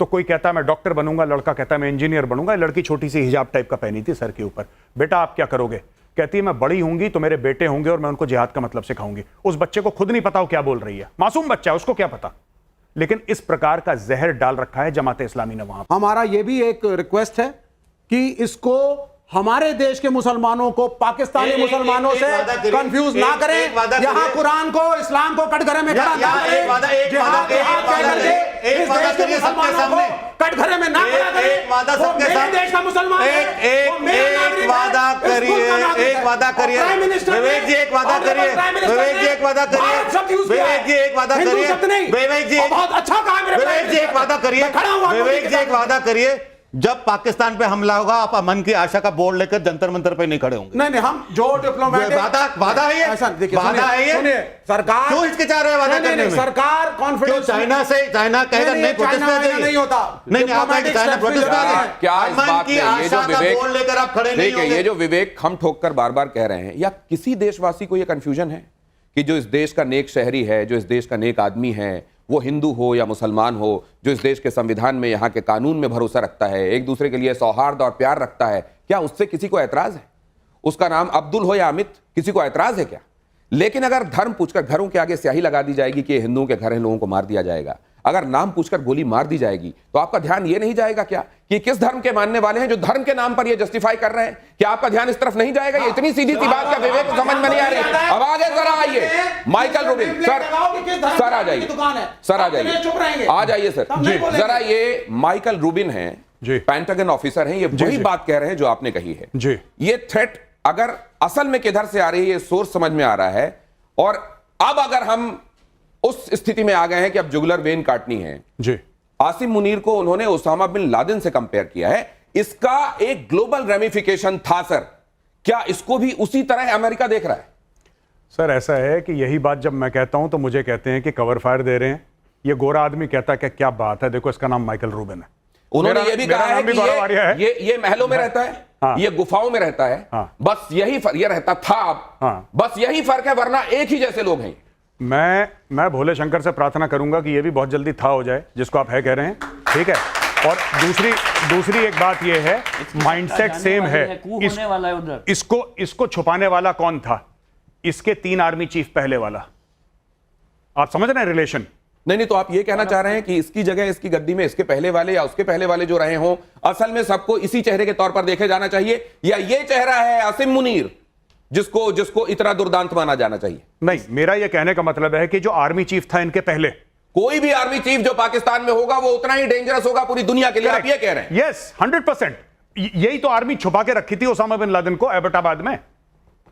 तो कोई कहता है मैं डॉक्टर बनूंगा, लड़का कहता है मैं इंजीनियर बनूंगा, लड़की छोटी सी हिजाब टाइप का पहनी थी सर के ऊपर। बेटा आप क्या करोगे? कहती है मैं बड़ी होंगी तो मेरे बेटे होंगे और मैं उनको जिहाद का मतलब सिखाऊंगी। उस बच्चे को खुद नहीं पता वो क्या बोल रही है, मासूम बच्चा है, उसको क्या पता। लेकिन इस प्रकार का जहर डाल रखा है जमात इस्लामी ने वहां। हमारा यह भी एक रिक्वेस्ट है कि इसको हमारे देश के मुसलमानों को पाकिस्तानी मुसलमानों से कंफ्यूज ना करें। यहाँ कुरान को, इस्लाम को कटघरे में खड़ा ना करें। जिहाद कह करके इस देश के मुसलमानों को कटघरे में ना खड़ा करें। वो मेरे देश का मुसलमान है, वो मेरा नागरिक है, एक वादा करिए, एक वादा करिए विवेक जी, एक वादा करिए विवेक जी, एक वादा करिए विवेक जी, एक वादा करिए विवेक जी, बहुत अच्छा काम है विवेक जी, एक वादा करिए विवेक जी, एक वादा करिए। जब पाकिस्तान पे हमला होगा आप अमन की आशा का बोर्ड लेकर जंतर मंतर पे नहीं खड़े होंगे। नहीं, हम जो डिप्लोमेटिक वादा है ये, ऐसा देखिए, वादा है ये। सुनिए, सरकार क्यों हिचकिचा रहे हैं वादा करने में? सरकार कॉन्फिडेंस चाइना कहेगा नहीं प्रोटेस्ट नहीं होता। नहीं आप चाइना प्रोटेस्ट क्या इस बात में ये जो विवेक, लेकर आप खड़े नहीं देखिए ये जो विवेक हम ठोककर बार बार कह रहे हैं, या किसी देशवासी को ये कंफ्यूजन है कि जो इस देश का नेक शहरी है, जो इस देश का नेक आदमी है, वो हिंदू हो या मुसलमान हो, जो इस देश के संविधान में, यहाँ के कानून में भरोसा रखता है, एक दूसरे के लिए सौहार्द और प्यार रखता है, क्या उससे किसी को ऐतराज है? उसका नाम अब्दुल हो या अमित, किसी को ऐतराज है क्या? लेकिन अगर धर्म पूछकर घरों के आगे स्याही लगा दी जाएगी कि हिंदुओं के घर हैं, लोगों को मार दिया जाएगा, अगर नाम पूछकर गोली मार दी जाएगी, तो आपका ध्यान ये नहीं जाएगा क्या कि किस धर्म के मानने वाले हैं जो धर्म के नाम पर ये जस्टिफाई कर रहे हैं? क्या आपका ध्यान इस तरफ नहीं जाएगा? ये इतनी सीधी सी बात का विवेक समझ में नहीं आ रही। अब आगे जरा आइए, माइकल रूबिन सर, सर आ जाइए, सर आ जाइए, आ जाइए सर, जरा ये माइकल रूबिन हैं, पेंटागन ऑफिसर हैं, ये वही बात कह रहे हैं जो आपने कही है जी। ये थ्रेट अगर असल में किधर से आ रही है, ये सोर्स समझ में आ रहा है। और अब अगर हम उस स्थिति में आ गए हैं कि अब जुगलर वेन काटनी है जी। आसिम मुनीर को उन्होंने ओसामा बिन लादेन से कंपेयर किया है, इसका एक ग्लोबल रेमिफिकेशन था सर, क्या इसको भी उसी तरह अमेरिका देख रहा है? सर ऐसा है कि यही बात जब मैं कहता हूं तो मुझे कहते हैं कि कवर फायर दे रहे हैं। ये गोरा आदमी कहता है कि क्या बात है, देखो इसका नाम माइकल रूबिन है। उन्होंने ये भी कहा है कि ये महलों में रहता है, हाँ। ये गुफाओं में रहता है, हाँ। बस यही ये रहता था, हाँ। बस यही फर्क है, वरना एक ही जैसे लोग हैं। मैं भोले शंकर से प्रार्थना करूंगा कि ये भी बहुत जल्दी था हो जाए जिसको आप है कह रहे हैं, ठीक है। और दूसरी एक बात ये है, माइंडसेट सेम है। इसको छुपाने वाला कौन था? इसके 3 आर्मी चीफ पहले वाला। आप समझ रहे हैं रिलेशन? नहीं, तो आप ये कहना चाह रहे हैं कि इसकी जगह इसकी गद्दी में इसके पहले वाले या उसके पहले वाले जो रहे हों, असल में सबको इसी चेहरे के तौर पर देखे जाना चाहिए, या ये चेहरा है आसिम मुनीर जिसको इतना दुर्दांत माना जाना चाहिए? नहीं, मेरा यह कहने का मतलब है कि जो आर्मी चीफ था इनके पहले, कोई भी आर्मी चीफ जो पाकिस्तान में होगा वो उतना ही डेंजरस होगा पूरी दुनिया के लिए, आप ये कह रहे हैं? यस, 100%। यही तो आर्मी छुपा के रखी थी ओसामा बिन लादेन को एबटाबाद में।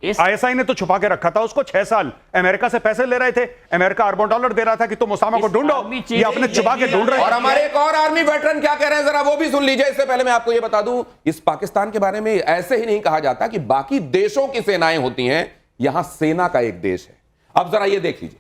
आईएसआई ने तो छुपा के रखा था उसको 6 साल। अमेरिका से पैसे ले रहे थे, अमेरिका अरबों डॉलर दे रहा था कि तुम ओसामा को ढूंढो, ये अपने छुपा के ढूंढ रहे हैं। और हमारे एक और आर्मी वेटरन क्या कह रहे हैं, जरा वो भी सुन लीजिए। इससे पहले मैं आपको ये बता दूं, इस पाकिस्तान के बारे में ऐसे ही नहीं कहा जाता कि बाकी देशों की सेनाएं होती हैं, यहां सेना का एक देश है। अब जरा ये देख लीजिए,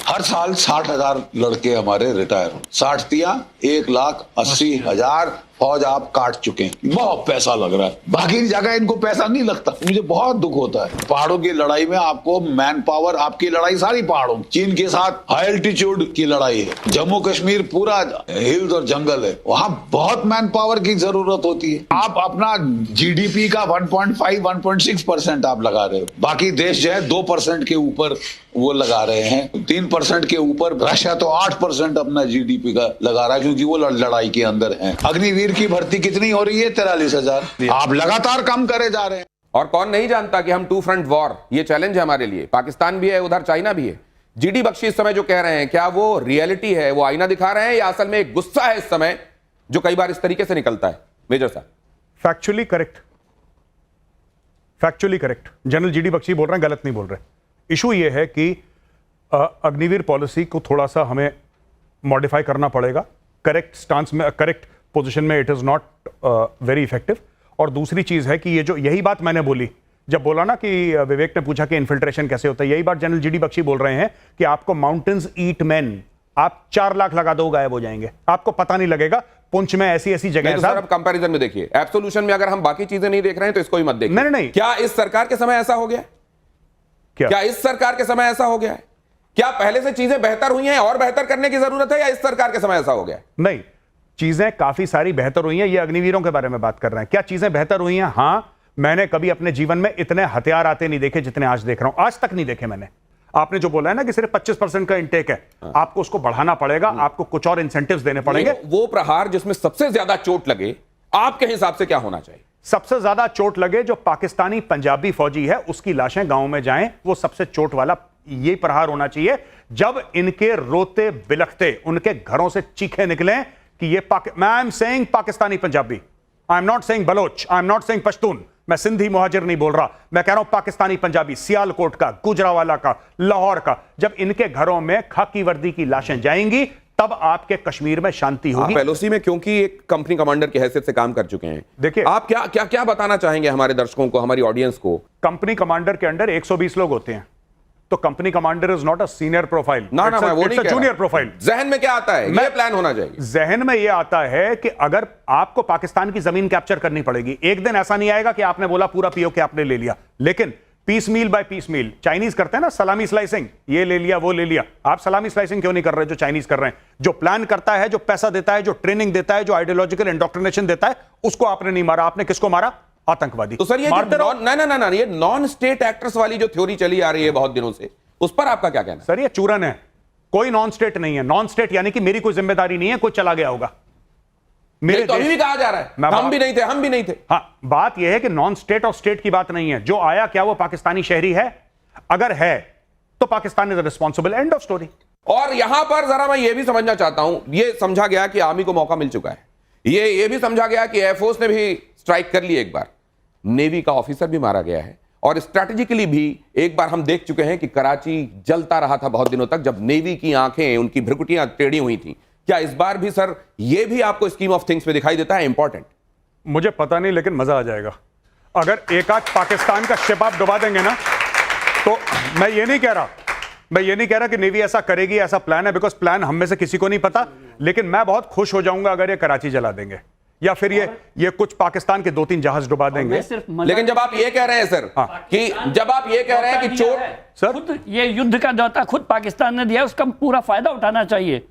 हर साल 60,000 लड़के हमारे रिटायर हो, 60 दिया 1,80,000 फौज आप काट चुके हैं। बहुत पैसा लग रहा है, बाकी जगह इनको पैसा नहीं लगता। मुझे बहुत दुख होता है। पहाड़ों की लड़ाई में आपको मैन पावर, आपकी लड़ाई सारी पहाड़ों, चीन के साथ हाई एल्टीट्यूड की लड़ाई है, जम्मू कश्मीर पूरा हिल्स और जंगल है, वहां बहुत मैन पावर की जरूरत होती है। आप अपना जीडीपी का 1.5-1.6% आप लगा रहे हो, बाकी देश जो है 2% के ऊपर वो लगा रहे हैं, 3% के ऊपर। रशिया तो 8% अपना जीडीपी का लगा रहा है, क्योंकि वो लड़ाई के अंदर है। अग्निवीर की भर्ती कितनी हो रही है? 43,000। आप लगातार कम करे जा रहे हैं। और कौन नहीं जानता कि हम 2 फ्रंट वॉर, ये चैलेंज है हमारे लिए। पाकिस्तान भी है, उधर चाइना भी है। जीडी बख्शी इस समय जो कह रहे हैं, क्या वो रियलिटी है, वो आईना दिखा रहे हैं, या असल में एक गुस्सा है इस समय जो कई बार इस तरीके से निकलता है? मेजर साहब, factually correct general GD Bakshi बोल रहे हैं, गलत नहीं बोल रहे। इशू ये है कि अग्निवीर पॉलिसी को थोड़ा सा हमें मॉडिफाई करना पड़ेगा। करेक्ट स्टांस में, करेक्ट पोजीशन में it is not very effective. और दूसरी चीज है कि ये जो, यही बात मैंने बोली जब बोला ना कि विवेक ने पूछा कि इन्फिल्ट्रेशन कैसे होता है, यही बात जनरल जीडी बख्शी बोल रहे हैं कि आपको माउंटेन्स ईट मैन, आप 4 लाख लगा दो गायब हो जाएंगे, आपको पता नहीं लगेगा। पुंछ में ऐसी जगह है। अब कंपैरिजन में देखिए, एब्सोल्यूशन में अगर हम बाकी चीजें नहीं देख रहे हैं तो इसको ही मत देखिए। नहीं, क्या इस सरकार के समय ऐसा हो गया? क्या इस सरकार के समय ऐसा हो गया है? क्या पहले से चीजें बेहतर हुई हैं और बेहतर करने की जरूरत है, या इस सरकार के समय ऐसा हो गया? नहीं, चीजें काफी सारी बेहतर हुई हैं। ये अग्निवीरों के बारे में बात कर रहे हैं, क्या चीजें बेहतर हुई हैं? हां, मैंने कभी अपने जीवन में इतने हथियार आते नहीं देखे जितने आज देख रहा हूं, आज तक नहीं देखे मैंने। आपने जो बोला है ना कि सिर्फ 25% का इंटेक है, आपको उसको बढ़ाना पड़ेगा, आपको कुछ और इंसेंटिव्स देने पड़ेंगे। वो प्रहार जिसमें सबसे ज्यादा चोट लगे, आपके हिसाब से क्या होना चाहिए? सबसे ज्यादा चोट लगे जो पाकिस्तानी पंजाबी फौजी है, उसकी लाशें गांव में जाएं, वो सबसे चोट वाला ये प्रहार होना चाहिए। जब इनके रोते बिलखते उनके घरों से चीखे निकलें कि ये I am saying Pakistani Punjabi, I am not saying Baloch, I am not saying Pashtun, मैं सिंधी मुहाजिर नहीं बोल रहा, मैं कह रहा हूं पाकिस्तानी पंजाबी, सियालकोट का, गुजरावाला का, लाहौर का। जब इनके घरों में खाकी वर्दी की लाशें जाएंगी तब आपके कश्मीर में शांति होगी। आप एलओसी में क्योंकि एक कंपनी कमांडर की हैसियत से काम कर चुके हैं, देखिए आप क्या क्या क्या बताना चाहेंगे हमारे दर्शकों को, हमारी ऑडियंस को? कंपनी कमांडर के अंडर 120 लोग होते हैं, तो company commander is not a senior profile, ना ना, मैं वो नहीं कह रहा। Junior profile. जहन में क्या आता है? ये प्लान होना चाहिए। जहन में यह आता है कि अगर आपको पाकिस्तान की जमीन कैप्चर करनी पड़ेगी, एक दिन ऐसा नहीं आएगा कि आपने बोला पूरा पीओके आपने ले लिया, लेकिन पीस मील बाय पीस मील, चाइनीज करते हैं ना सलामी स्लाइसिंग, ये ले लिया वो ले लिया। आप सलामी स्लाइसिंग क्यों नहीं कर रहे जो चाइनीज कर रहे हैं? जो प्लान करता है, जो पैसा देता है, जो ट्रेनिंग देता है, जो आइडियोलॉजिकल इंडोक्ट्रिनेशन देता है, उसको आपने नहीं मारा। आपने किसको मारा? आतंकवादी। तो सर ये ना ये नॉन स्टेट एक्टर्स वाली जो थ्योरी चली आ रही है बहुत दिनों से, उस पर आपका क्या कहना है? सर ये चूरन है, कोई नॉन स्टेट नहीं है। नॉन स्टेट यानी कि मेरी कोई जिम्मेदारी नहीं है, कोई चला गया होगा। मेरे तो अभी भी कहा जा रहा है हम भी नहीं थे। हाँ, बात यह है कि नॉन स्टेट और स्टेट की बात नहीं है। जो आया क्या वो पाकिस्तानी शहरी है? अगर है तो Pakistan is responsible, end of story. और यहां पर जरा मैं ये भी समझना चाहता हूं, ये समझा गया कि आर्मी को मौका मिल चुका है, ये भी समझा गया कि एयरफोर्स ने भी स्ट्राइक कर ली एक बार, नेवी का ऑफिसर भी मारा गया है, और स्ट्रैटेजिकली भी एक बार हम देख चुके हैं कि कराची जलता रहा था बहुत दिनों तक जब नेवी की आंखें, उनकी भ्रुकुटियां टेढ़ी हुई थी। क्या इस बार भी सर ये भी आपको स्कीम ऑफ थिंग्स में दिखाई देता है इंपॉर्टेंट? मुझे पता नहीं, लेकिन मजा आ जाएगा अगर एक आध पाकिस्तान का शिप आप डुबा देंगे ना। तो मैं ये नहीं कह रहा कि नेवी ऐसा करेगी, ऐसा प्लान है, बिकॉज प्लान हम में से किसी को नहीं पता, लेकिन मैं बहुत खुश हो जाऊंगा अगर ये कराची जला देंगे या फिर ये कुछ पाकिस्तान के 2-3 जहाज डुबा देंगे। लेकिन जब आप ये कह रहे हैं सर, कि जब आप ये कह रहे हैं कि चोट, सर खुद ये युद्ध का न्योता खुद पाकिस्तान ने दिया, उसका पूरा फायदा उठाना चाहिए।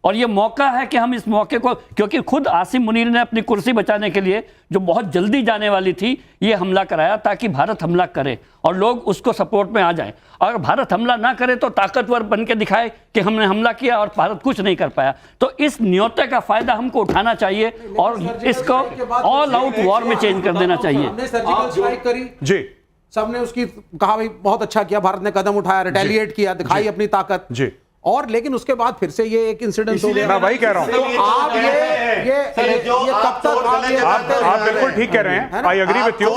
और ये मौका है कि हम इस मौके को, क्योंकि खुद आसिम मुनीर ने अपनी कुर्सी बचाने के लिए जो बहुत जल्दी जाने वाली थी, ये हमला कराया ताकि भारत हमला करे और लोग उसको सपोर्ट में आ जाएं। अगर भारत हमला ना करे तो ताकतवर बन के दिखाए कि हमने हमला किया और भारत कुछ नहीं कर पाया। तो इस न्योते का फायदा हमको उठाना चाहिए और इसको ऑल आउट वॉर में चेंज कर देना चाहिए। हमने सर्जिकल स्ट्राइक करी जी, सबने उसकी कहा भाई बहुत अच्छा किया, भारत ने कदम उठाया, रिटेलिएट किया, दिखाई अपनी ताकत जी, और लेकिन उसके बाद फिर से ये एक इंसिडेंट हो गया। मैं वही कह रहा हूं। तो आप ये कब तक आप बिल्कुल ठीक कह रहे हैं, आई एग्री विथ यू।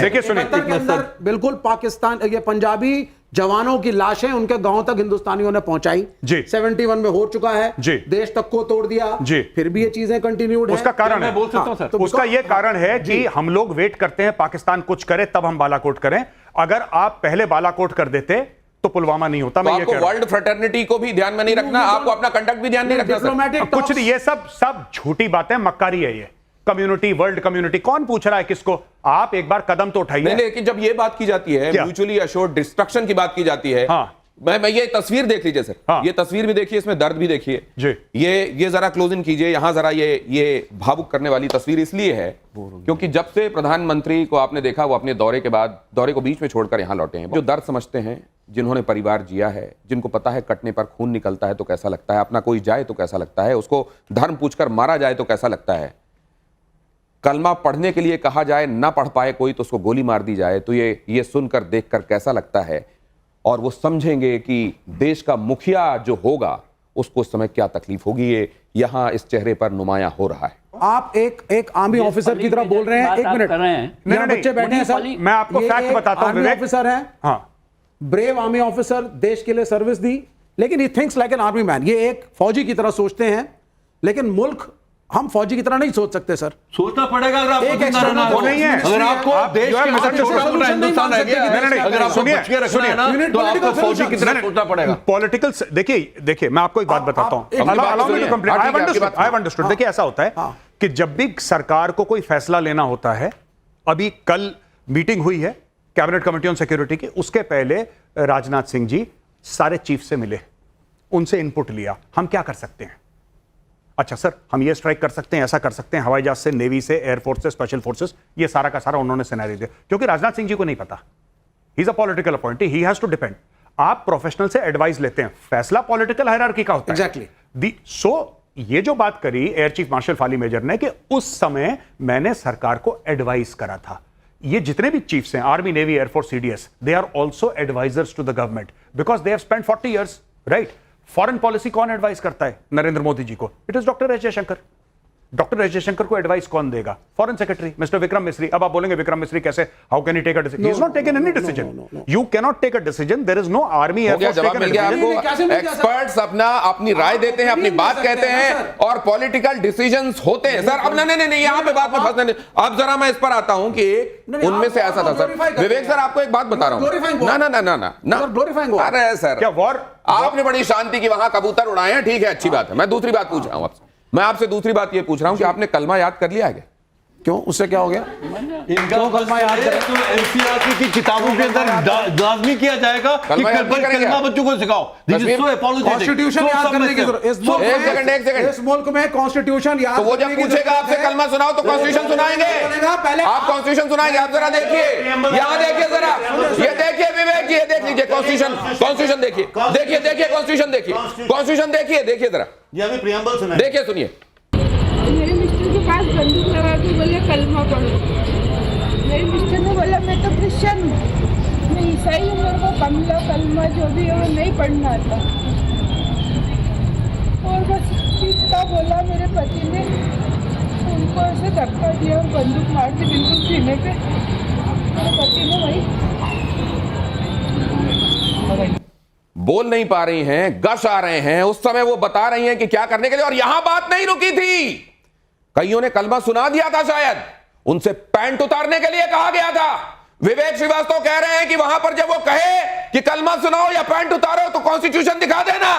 देखिए सुनिए, बिल्कुल पाकिस्तान ये पंजाबी जवानों की लाशें उनके गांव तक हिंदुस्तानियों ने पहुंचाई जी, 71 में हो चुका है जी, देश तक को तोड़ दिया जी, फिर भी ये चीजें कंटिन्यूड है। उसका कारण है, बोल सकता हूं सर, तो उसका ये कारण है कि हम लोग वेट करते हैं पाकिस्तान कुछ करे तब हम बालाकोट करें। अगर आप पहले बालाकोट कर देते तो पुलवामा नहीं होता। तो आपको वर्ल्ड फ्रेटर्निटी को भी ध्यान में नहीं रखना, आपको अपना कंडक्ट भी ध्यान नहीं रखना सर? कुछ नहीं, ये सब झूठी बातें, मक्कारी है ये। कम्युनिटी, वर्ल्ड कम्युनिटी, कौन पूछ रहा है किसको? आप एक बार कदम तो उठाइए। लेकिन जब ये बात की जाती है, म्यूचुअली अश्योर्ड डिस्ट्रक्शन की बात की जाती है, हाँ, मैं ये तस्वीर देख लीजिए सर, हाँ, ये तस्वीर भी देखिए, इसमें दर्द भी देखिए जी, ये जरा क्लोज इन कीजिए यहां जरा, ये भावुक करने वाली तस्वीर इसलिए है क्योंकि जब से प्रधानमंत्री को आपने देखा वो अपने दौरे के बाद, दौरे को बीच में छोड़कर यहां लौटे हैं, जो दर्द समझते हैं, जिन्होंने परिवार जिया है, जिनको पता है कटने पर खून निकलता है तो कैसा लगता है, अपना कोई जाए तो कैसा लगता है, उसको धर्म पूछकर मारा जाए तो कैसा लगता है, कलमा पढ़ने के लिए कहा जाए, ना पढ़ पाए कोई तो उसको गोली मार दी जाए, तो ये सुनकर देखकर कैसा लगता है, और वो समझेंगे कि देश का मुखिया जो होगा उसको उस समय क्या तकलीफ होगी। ये यहां इस चेहरे पर नुमायां हो रहा है। आप एक आर्मी ऑफिसर की तरह बोल रहे हैं, एक मिनट, नहीं, बच्चे बैठे हैं सर, मैं आपको फैक्ट बताता हूं। आर्मी ऑफिसर है, हाँ, ब्रेव आर्मी ऑफिसर, देश के लिए सर्विस दी, लेकिन he thinks like an army man. ये एक फौजी की तरह सोचते हैं, लेकिन मुल्क हम फौजी की तरह नहीं सोच सकते सर। सोचना पड़ेगा अगर आपको एक जिंदा रहना है। वो नहीं है, अगर आपको देश के लिए छोटा मोटा हिंदुस्तान है, अगर आपको बच के रखना है ना तो आपको फौजी की तरह सोचना पड़ेगा। पॉलिटिकल, देखिए मैं आपको एक बात बताता हूं। I understood. देखिए ऐसा होता है कि जब भी सरकार को कोई फैसला लेना होता है, अभी कल मीटिंग हुई है कैबिनेट कमेटी ऑन सिक्योरिटी की, उसके पहले राजनाथ सिंह जी सारे चीफ से मिले, उनसे इनपुट लिया। हम क्या कर सकते हैं? अच्छा सर, हम ये स्ट्राइक कर सकते हैं, ऐसा कर सकते हैं, हवाई जहाज से, नेवी से, एयरफोर्स से, स्पेशल फोर्सेस, ये सारा का सारा उन्होंने सिनेरियो दिया, क्योंकि राजनाथ सिंह जी को नहीं पता, he is a political appointee, he has to depend. आप प्रोफेशनल से एडवाइस लेते हैं, फैसला पॉलिटिकल हायरार्की का होता है। एग्जैक्टली। सो ये जो बात करी air chief marshal Fali Major ने कि उस समय मैंने सरकार को एडवाइस करा था, ये जितने भी चीफ्स हैं, army, navy, air force, CDS, they are also advisors to the government because they have spent 40 years, right? Foreign policy कौन एडवाइस करता है नरेंद्र मोदी जी को? It is doctor S Jaishankar. Doctor S Jaishankar को एडवाइस कौन देगा? Foreign secretary mister Vikram Misri. अब आप बोलेंगे विक्रम मिस्री कैसे, how can he take a decision? He is not taken any decision, you can not take a decision, there is no army air force. जवाब मिल गया आपको। एक्सपर्ट्स अपनी राय देते हैं, अपनी बात कहते हैं और पॉलिटिकल डिसीजंस होते हैं। सर अब नहीं यहां पे बात में फंसने नहीं। अब जरा मैं इस पर आता हूं कि उनमें से ऐसा था सर विवेक सर, आपको एक बात बता रहा हूं ना, अरे सर क्या वॉर, आपने बड़ी शांति की वहां कबूतर उड़ाए हैं, ठीक है, अच्छी बात है। मैं दूसरी बात पूछ रहा हूं आपसे, मैं आपसे दूसरी बात ये पूछ रहा हूं कि आपने कलमा याद कर लिया है क्या? क्यों, उससे क्या हो गया? क्यों कलमा याद करें? तो एनसीईआरटी की किताबों के अंदर लाजमी किया जाएगा कि कलमा बच्चों को सिखाओ। कॉन्स्टिट्यूशन याद करने की जरूरत, एक सेकंड, इस मुल्क में कॉन्स्टिट्यूशन याद, तो वो जब पूछेगा आपसे कलमा सुनाओ तो कॉन्स्टिट्यूशन सुनाएंगे, आप कॉन्स्टिट्यूशन सुनाएंगे। आप जरा देखिए, यहाँ देखिए जरा, ये देखिए विवेक, ये देख लीजिए कॉन्स्टिट्यूशन देखिए, कॉन्स्टिट्यूशन देखिए जरा, ये अभी प्रियम्बल सुना, देखिए सुनिए। मेरे मिस्टर के पास बंदूक लगा के बोले कलमा पढ़ो। मेरे मिस्टर ने बोला मैं तो क्रिश्चियन हूँ, मैं ईसाई हूँ, मेरे को कलमा जो भी है वो नहीं पढ़ना आता। और बस इतना बोला मेरे पति ने, उनको ऐसे धक्का दिया और बंदूक मार दी बिल्कुल सीने पे। मेरे पति ने वही बोल नहीं पा रही हैं, गश आ रहे हैं, उस समय वो बता रही हैं कि क्या करने के लिए, और यहां बात नहीं रुकी थी। कईयों ने कलमा सुना दिया था, शायद उनसे पैंट उतारने के लिए कहा गया था। विवेक श्रीवास्तव कह रहे हैं कि वहां पर जब वो कहे कि कलमा सुनाओ या पैंट उतारो तो कॉन्स्टिट्यूशन दिखा देना।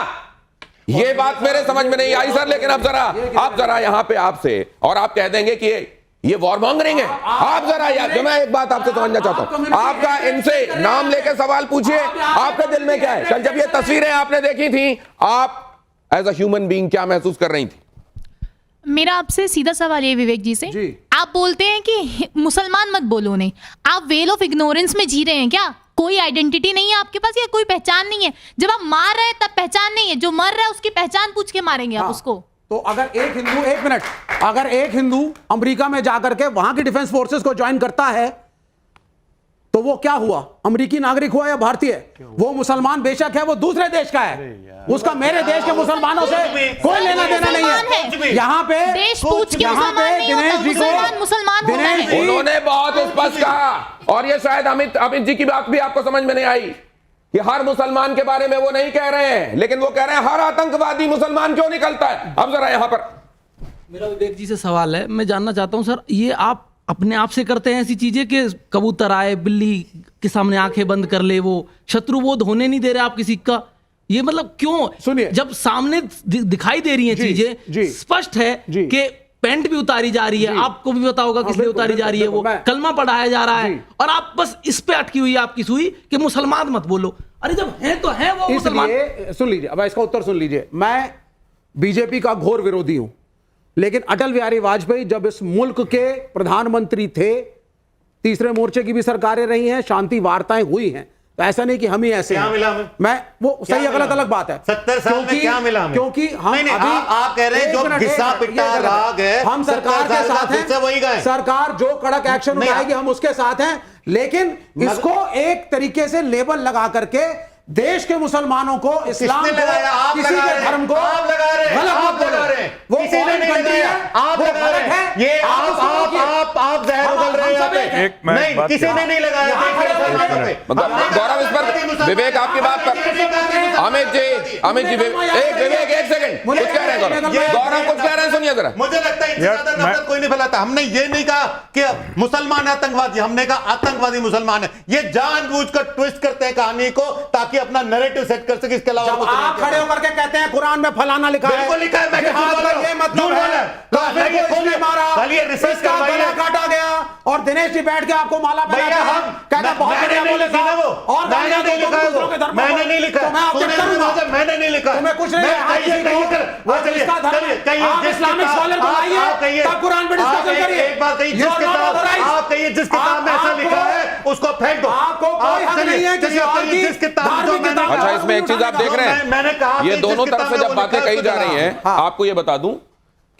ये बात मेरे समझ में नहीं आई सर, लेकिन अब जरा यहां पे आपसे, और आप कह देंगे कि ये वॉर मॉन्गरिंग है। आप जरा यार, जो मैं एक बात आपसे समझना चाहता हूं, आपका इनसे नाम लेकर सवाल पूछिए, आपके दिल में क्या है? कल जब ये तस्वीरें आपने देखी थी, आप एज अ ह्यूमन बीइंग क्या महसूस कर रही थी? मेरा आपसे सीधा सवाल है विवेक जी से, आप बोलते हैं कि मुसलमान मत बोलो, नहीं, आप वेल ऑफ इग्नोरेंस में जी रहे हैं क्या? कोई आइडेंटिटी नहीं है आपके पास या कोई पहचान नहीं है? जब आप मार रहे हैं तब पहचान नहीं है, जो मर रहा है उसकी पहचान पूछ के मारेंगे आप उसको? तो अगर एक हिंदू, एक मिनट, अगर एक हिंदू अमेरिका में जाकर के वहां की डिफेंस फोर्सेस को ज्वाइन करता है तो वो क्या हुआ? अमेरिकी नागरिक हुआ या भारतीय? वो मुसलमान बेशक है, वो दूसरे देश का है, उसका मेरे देश के मुसलमानों से कोई लेना देना नहीं है। यहाँ पे देश पूछ के मुसलमान नहीं होता, मुसलमान मुसलमान होता है। उन्होंने बहुत स्पष्ट कहा, और ये शायद अमित जी की बात भी आपको समझ में नहीं आई कि हर मुसलमान के बारे में वो नहीं कह रहे हैं, लेकिन वो कह रहे हैं हर आतंकवादी मुसलमान क्यों निकलता है। अब जरा यहां पर मेरा विवेक जी से सवाल है, मैं जानना चाहता हूं सर, ये आप अपने आप से करते हैं ऐसी चीजें कि कबूतर आए, बिल्ली के सामने आंखें बंद कर ले, वो शत्रुबोध होने नहीं दे रहे आप किसी का? ये मतलब क्यों? सुनिए, जब सामने दिखाई दे रही हैं चीजें, स्पष्ट है कि पैंट भी उतारी जा रही है, आपको भी पता होगा किस लिए उतारी जा रही है, वो कलमा पढ़ाया जा रहा है, और आप बस इस पे अटकी हुई है आपकी सुई कि मुसलमान मत बोलो। अरे जब है तो है वो मुसलमान। सुन लीजिए, अब इसका उत्तर सुन लीजिए। मैं बीजेपी का घोर विरोधी हूं, लेकिन अटल बिहारी वाजपेयी जब इस मुल्क के प्रधानमंत्री थे, तीसरे मोर्चे की भी सरकारें रही हैं, शांति वार्ताएं हुई हैं, तो ऐसा नहीं कि हम ही ऐसे क्या हैं। मिला हमें? मैं वो सही या गलत अलग बात है। 70 साल में क्या मिला हमें? क्योंकि हम नहीं, अभी आप कह रहे हैं जो घिसा पिटा राग है, हम सरकार के साथ हैं, वही गए। सरकार जो कड़क एक्शन उठाएगी हम उसके साथ हैं, लेकिन इसको एक तरीके से लेबल लगा करके देश के मुसलमानों को, इस्लाम को, किसी के धर्म को गलत मत बोलो। वो फॉरेन कंट्री है, आप लगा रहे हैं, ये आप जहर उगल रहे हैं। नहीं, किसी ने नहीं लगाया। गौरव, इस पर विवेक आपकी बात पर, अमित जी विवेक एक सेकंड, कुछ कह रहे हैं गौरव, कुछ कह रहे हैं, सुनिए जरा। मुझे लगता है इससे ज्यादा नफरत कोई नहीं फैलाता। हमने ये नहीं कहा कि मुसलमान आतंकवादी, हमने कहा आतंकवादी मुसलमान है। ये जानबूझकर ट्विस्ट करते हैं कहानी को ताकि अपना नैरेटिव सेट कर सके। इसके अलावा आप खड़े होकर के कहते हैं कुरान में फलाना लिखा है, बिल्कुल लिखा है, मैं ये मतलब है काफिर को इसने मारा, इसका गला काटा गया, और दिनेश जी बैठ के आपको माला पहनाते हैं, कहता बहुत बढ़िया बोले साहब, और मैंने नहीं लिखा, मैंने नहीं लिखा, मैं ऑब्जेक्ट करूंगा। मैंने नहीं लिखा। तुम्हें कुछ नहीं, आप कहिए, ये कहो, वो आप चलिए, इसका धर्म है। कहिए, आप जिस इस्लामिक किताब- स्कॉलर को आप लाइए, कहिए, तब कुरान पे आप डिस्कशन करिए। एक बात कहिए, You जिस are not किताब authorized। आप कहिए जिस किताब में ऐसा लिखा है उसको फेंक दो। आपको कोई हक चलिए, नहीं है किसी चलिए, और कहिए, की जिस किताब जो धार्मिक मैंने- किताब अच्छा, इसमें एक चीज आप देख रहे मैंने कहा हैं, ये कि दोनों जिस तरफ से किताब जब में बातें वो लिखा है, कही जा उसको रही हैं, हाँ। आपको ये बता दूं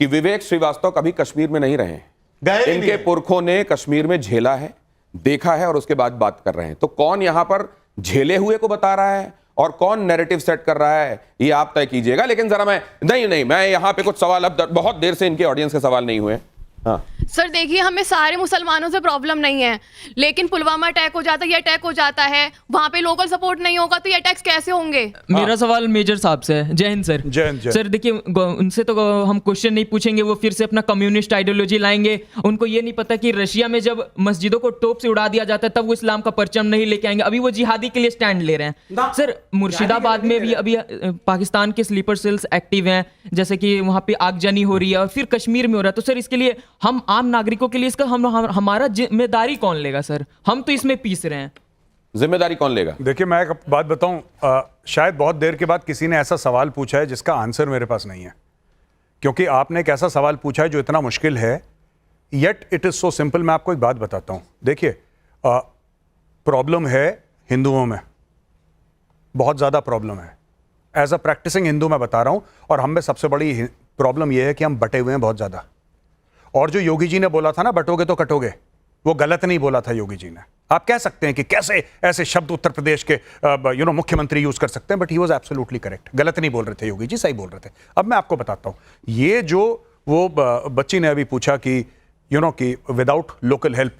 कि विवेक श्रीवास्तव कभी कश्मीर में नहीं रहे। गए ही इनके नहीं। पुरखों ने कश्मीर में झेला है, देखा है, और उसके बाद बात कर रहे हैं। तो कौन यहां पर झेले हुए को बता रहा है और कौन नैरेटिव सेट कर रहा है, ये आप तय कीजिएगा। लेकिन जरा नहीं, मैं यहां पे कुछ सवाल, अब बहुत देर से इनके ऑडियंस के सवाल नहीं हुए। हाँ, सर देखिए, हमें सारे मुसलमानों से प्रॉब्लम नहीं है, लेकिन पुलवामा अटैक हो जाता है, ये अटैक हो जाता है, वहां पे लोकल सपोर्ट नहीं होगा तो ये अटैक्स कैसे होंगे? मेरा सवाल मेजर साहब से है। जय हिंद सर। जय हिंद, जय। सर देखिए, उनसे तो हम क्वेश्चन नहीं पूछेंगे, वो फिर से अपना कम्युनिस्ट आइडियोलॉजी लाएंगे। उनको ये नहीं पता कि रशिया में जब मस्जिदों को तोप से उड़ा दिया जाता है तब वो इस्लाम का परचम नहीं लेके आएंगे। अभी वो जिहादी के लिए स्टैंड ले रहे हैं। सर मुर्शिदाबाद में भी अभी पाकिस्तान के स्लीपर सेल्स एक्टिव हैं, जैसे कि वहाँ पे आगजनी हो रही है, और फिर कश्मीर में हो रहा है। तो सर इसके लिए हम आम नागरिकों के लिए इसका हमारा जिम्मेदारी कौन लेगा सर? हम तो इसमें पीस रहे हैं। जिम्मेदारी कौन लेगा? देखिए, मैं एक बात बताऊं, शायद बहुत देर के बाद किसी ने ऐसा सवाल पूछा है जिसका आंसर मेरे पास नहीं है, क्योंकि आपने एक ऐसा सवाल पूछा है जो इतना मुश्किल है, yet it is so simple. मैं आपको एक बात बताता हूं। देखिए, प्रॉब्लम है हिंदुओं में, बहुत ज्यादा प्रॉब्लम है। एज अ प्रैक्टिसिंग हिंदू मैं बता रहा हूं, और हम में सबसे बड़ी प्रॉब्लम यह है कि हम बटे हुए हैं बहुत ज्यादा। और जो योगी जी ने बोला था ना, बटोगे तो कटोगे, वो गलत नहीं बोला था योगी जी ने। आप कह सकते हैं कि कैसे ऐसे शब्द उत्तर प्रदेश के मुख्यमंत्री यूज कर सकते हैं, but he was absolutely correct. गलत नहीं बोल रहे थे योगी जी, सही बोल रहे थे। अब मैं आपको बताता हूं, ये जो वो बच्ची ने अभी पूछा कि कि without local help,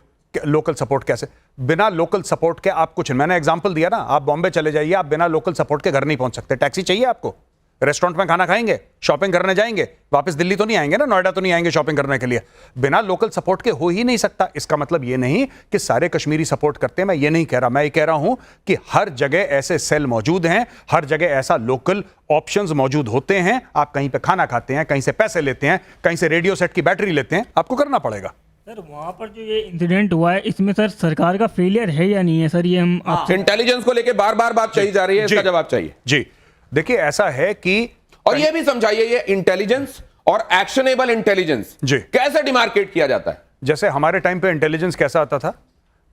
local support कैसे, बिना लोकल सपोर्ट के आप कुछ, मैंने एग्जांपल दिया ना, आप बॉम्बे चले जाइए, आप बिना लोकल सपोर्ट के घर नहीं पहुंच सकते। टैक्सी चाहिए आपको, रेस्टोरेंट में खाना खाएंगे, शॉपिंग करने जाएंगे, वापस दिल्ली तो नहीं आएंगे ना, नोएडा तो नहीं आएंगे शॉपिंग करने के लिए, बिना लोकल सपोर्ट के हो ही नहीं सकता। इसका मतलब ये नहीं कि सारे कश्मीरी सपोर्ट करते हैं, मैं ये नहीं कह रहा। मैं ये कह रहा हूं कि हर जगह ऐसे सेल मौजूद हैं, हर जगह ऐसा लोकल ऑप्शंस मौजूद होते हैं। आप कहीं पे खाना खाते हैं, कहीं से पैसे लेते हैं, कहीं से रेडियो सेट की बैटरी लेते हैं, आपको करना पड़ेगा। सर वहाँ पर जो ये इंसिडेंट हुआ है, इसमें सर सरकार का फेलियर है या नहीं है सर? ये हम आपसे इंटेलिजेंस को लेकर बार बार बात कही जा रही है, इसका जवाब चाहिए। जी देखिए, ऐसा है कि, और ये भी समझाइए, ये इंटेलिजेंस और एक्शनेबल इंटेलिजेंस जी कैसे डिमार्केट किया जाता है? जैसे हमारे टाइम पे इंटेलिजेंस कैसा आता था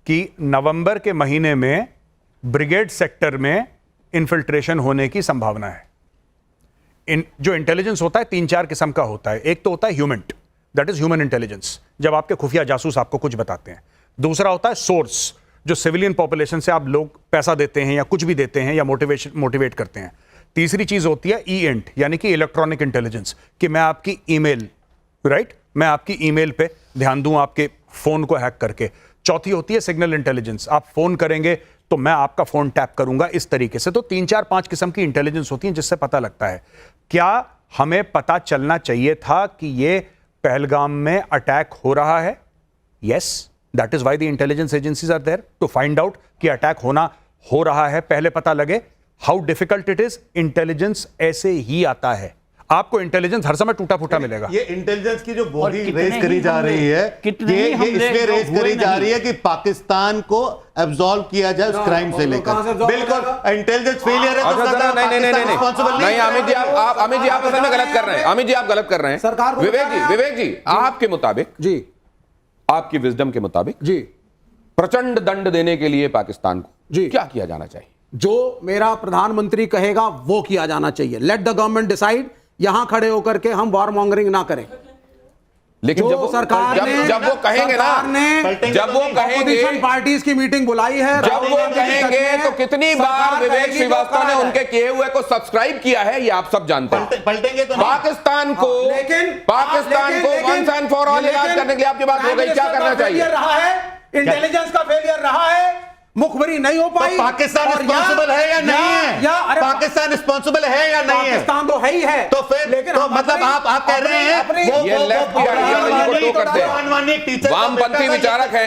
कि नवंबर के महीने में ब्रिगेड सेक्टर में इन्फिल्ट्रेशन होने की संभावना है। जो इंटेलिजेंस होता है 3-4 किस्म का होता है। एक तो होता है human, that is human intelligence, जब आपके खुफिया जासूस आपको कुछ बताते हैं। दूसरा होता है सोर्स, जो सिविलियन पॉपुलेशन से आप लोग पैसा देते हैं या कुछ भी देते हैं या मोटिवेट करते हैं। तीसरी चीज होती है ईएंट, यानी कि इलेक्ट्रॉनिक इंटेलिजेंस, कि मैं आपकी ईमेल, राइट, मैं आपकी ईमेल पे ध्यान दूं, आपके फोन को हैक करके। चौथी होती है सिग्नल इंटेलिजेंस, आप फोन करेंगे तो मैं आपका फोन टैप करूंगा, इस तरीके से। तो 3-4-5 किस्म की इंटेलिजेंस होती है जिससे पता लगता है। क्या हमें पता चलना चाहिए था कि ये पहलगाम में अटैक हो रहा है? Yes, that is why the intelligence agencies are there, to find out कि अटैक हो रहा है, पहले पता लगे। How difficult it is, intelligence ऐसे ही आता है। आपको इंटेलिजेंस हर समय टूटा फूटा मिलेगा। ये इंटेलिजेंस की जो बोगी रेस करी जा रही है, ये इसलिए रेस करी जा रही है कि पाकिस्तान को एब्सॉल्व किया जाए उस क्राइम से लेकर। बिल्कुल इंटेलिजेंस फेलियर है तो नहीं, अमित जी आप असल में गलत कर रहे हैं। अमित जी आप गलत कर रहे हैं। सरकार को विवेक जी आपके मुताबिक, जी आपकी विजडम के मुताबिक, जी प्रचंड दंड देने के लिए पाकिस्तान को जी क्या किया जाना चाहिए? जो मेरा प्रधानमंत्री कहेगा वो किया जाना चाहिए। Let the government decide. यहां खड़े होकर के हम वॉर मॉन्गरिंग ना करें। लेकिन जब वो कहेंगे ना, जब वो कहेंगे, पार्टीज की मीटिंग बुलाई है, जब वो कहेंगे तो कितनी बार विवेक श्रीवास्तव ने उनके किए हुए को सब्सक्राइब किया है, ये आप सब जानते हैं। पलटेंगे तो पाकिस्तान को वंस एंड फॉर ऑल इलाज करने के लिए आपकी बात हो गई, क्या करना चाहिए? रहा है इंटेलिजेंस का फेलियर रहा है, मुखबरी नहीं हो पाई। पाकिस्तान रिस्पॉन्सिबल है या नहीं है? पाकिस्तान रिस्पॉन्सिबल है या नहीं है? पाकिस्तान तो है ही है। तो फिर लेकिन तो मतलब आप कह रहे हैं ये लेफ्ट की आइडियोलॉजी को टो करते हैं, वामपंथी विचारक हैं,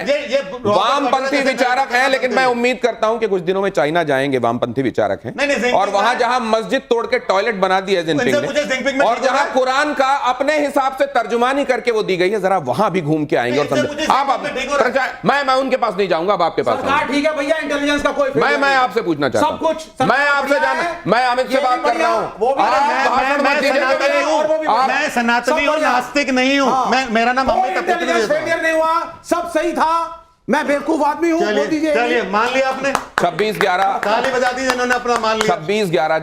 वामपंथी विचारक हैं। लेकिन मैं उम्मीद करता हूं कि कुछ दिनों में चाइना जाएंगे, वामपंथी विचारक हैं, और वहां जहां मस्जिद तोड़ के टॉयलेट बना दी है जिनपिंग ने, और जहां कुरान का अपने हिसाब से तर्जुमानी करके वो दी गई है, जरा वहां भी घूम के आएंगे और समझे। आप मैं उनके पास नहीं जाऊंगा, अब आपके पास। ठीक है, भैया इंटेलिजेंस का कोई failure मैं नहीं। आपसे पूछना चाहता सब कुछ हूं। मैं आपसे मैं अमित से बात कर रहा हूं। मैं सनातनी और नास्तिक नहीं हूं। मैं, मेरा नाम अमित फेलियर नहीं हुआ, सब सही था, मैं बेवकूफ आदमी हूं, बोल दीजिए। चलिए मान लिया आपने, 26/11 ताली बजा दी जिन्होंने अपना मान लिया। 26/11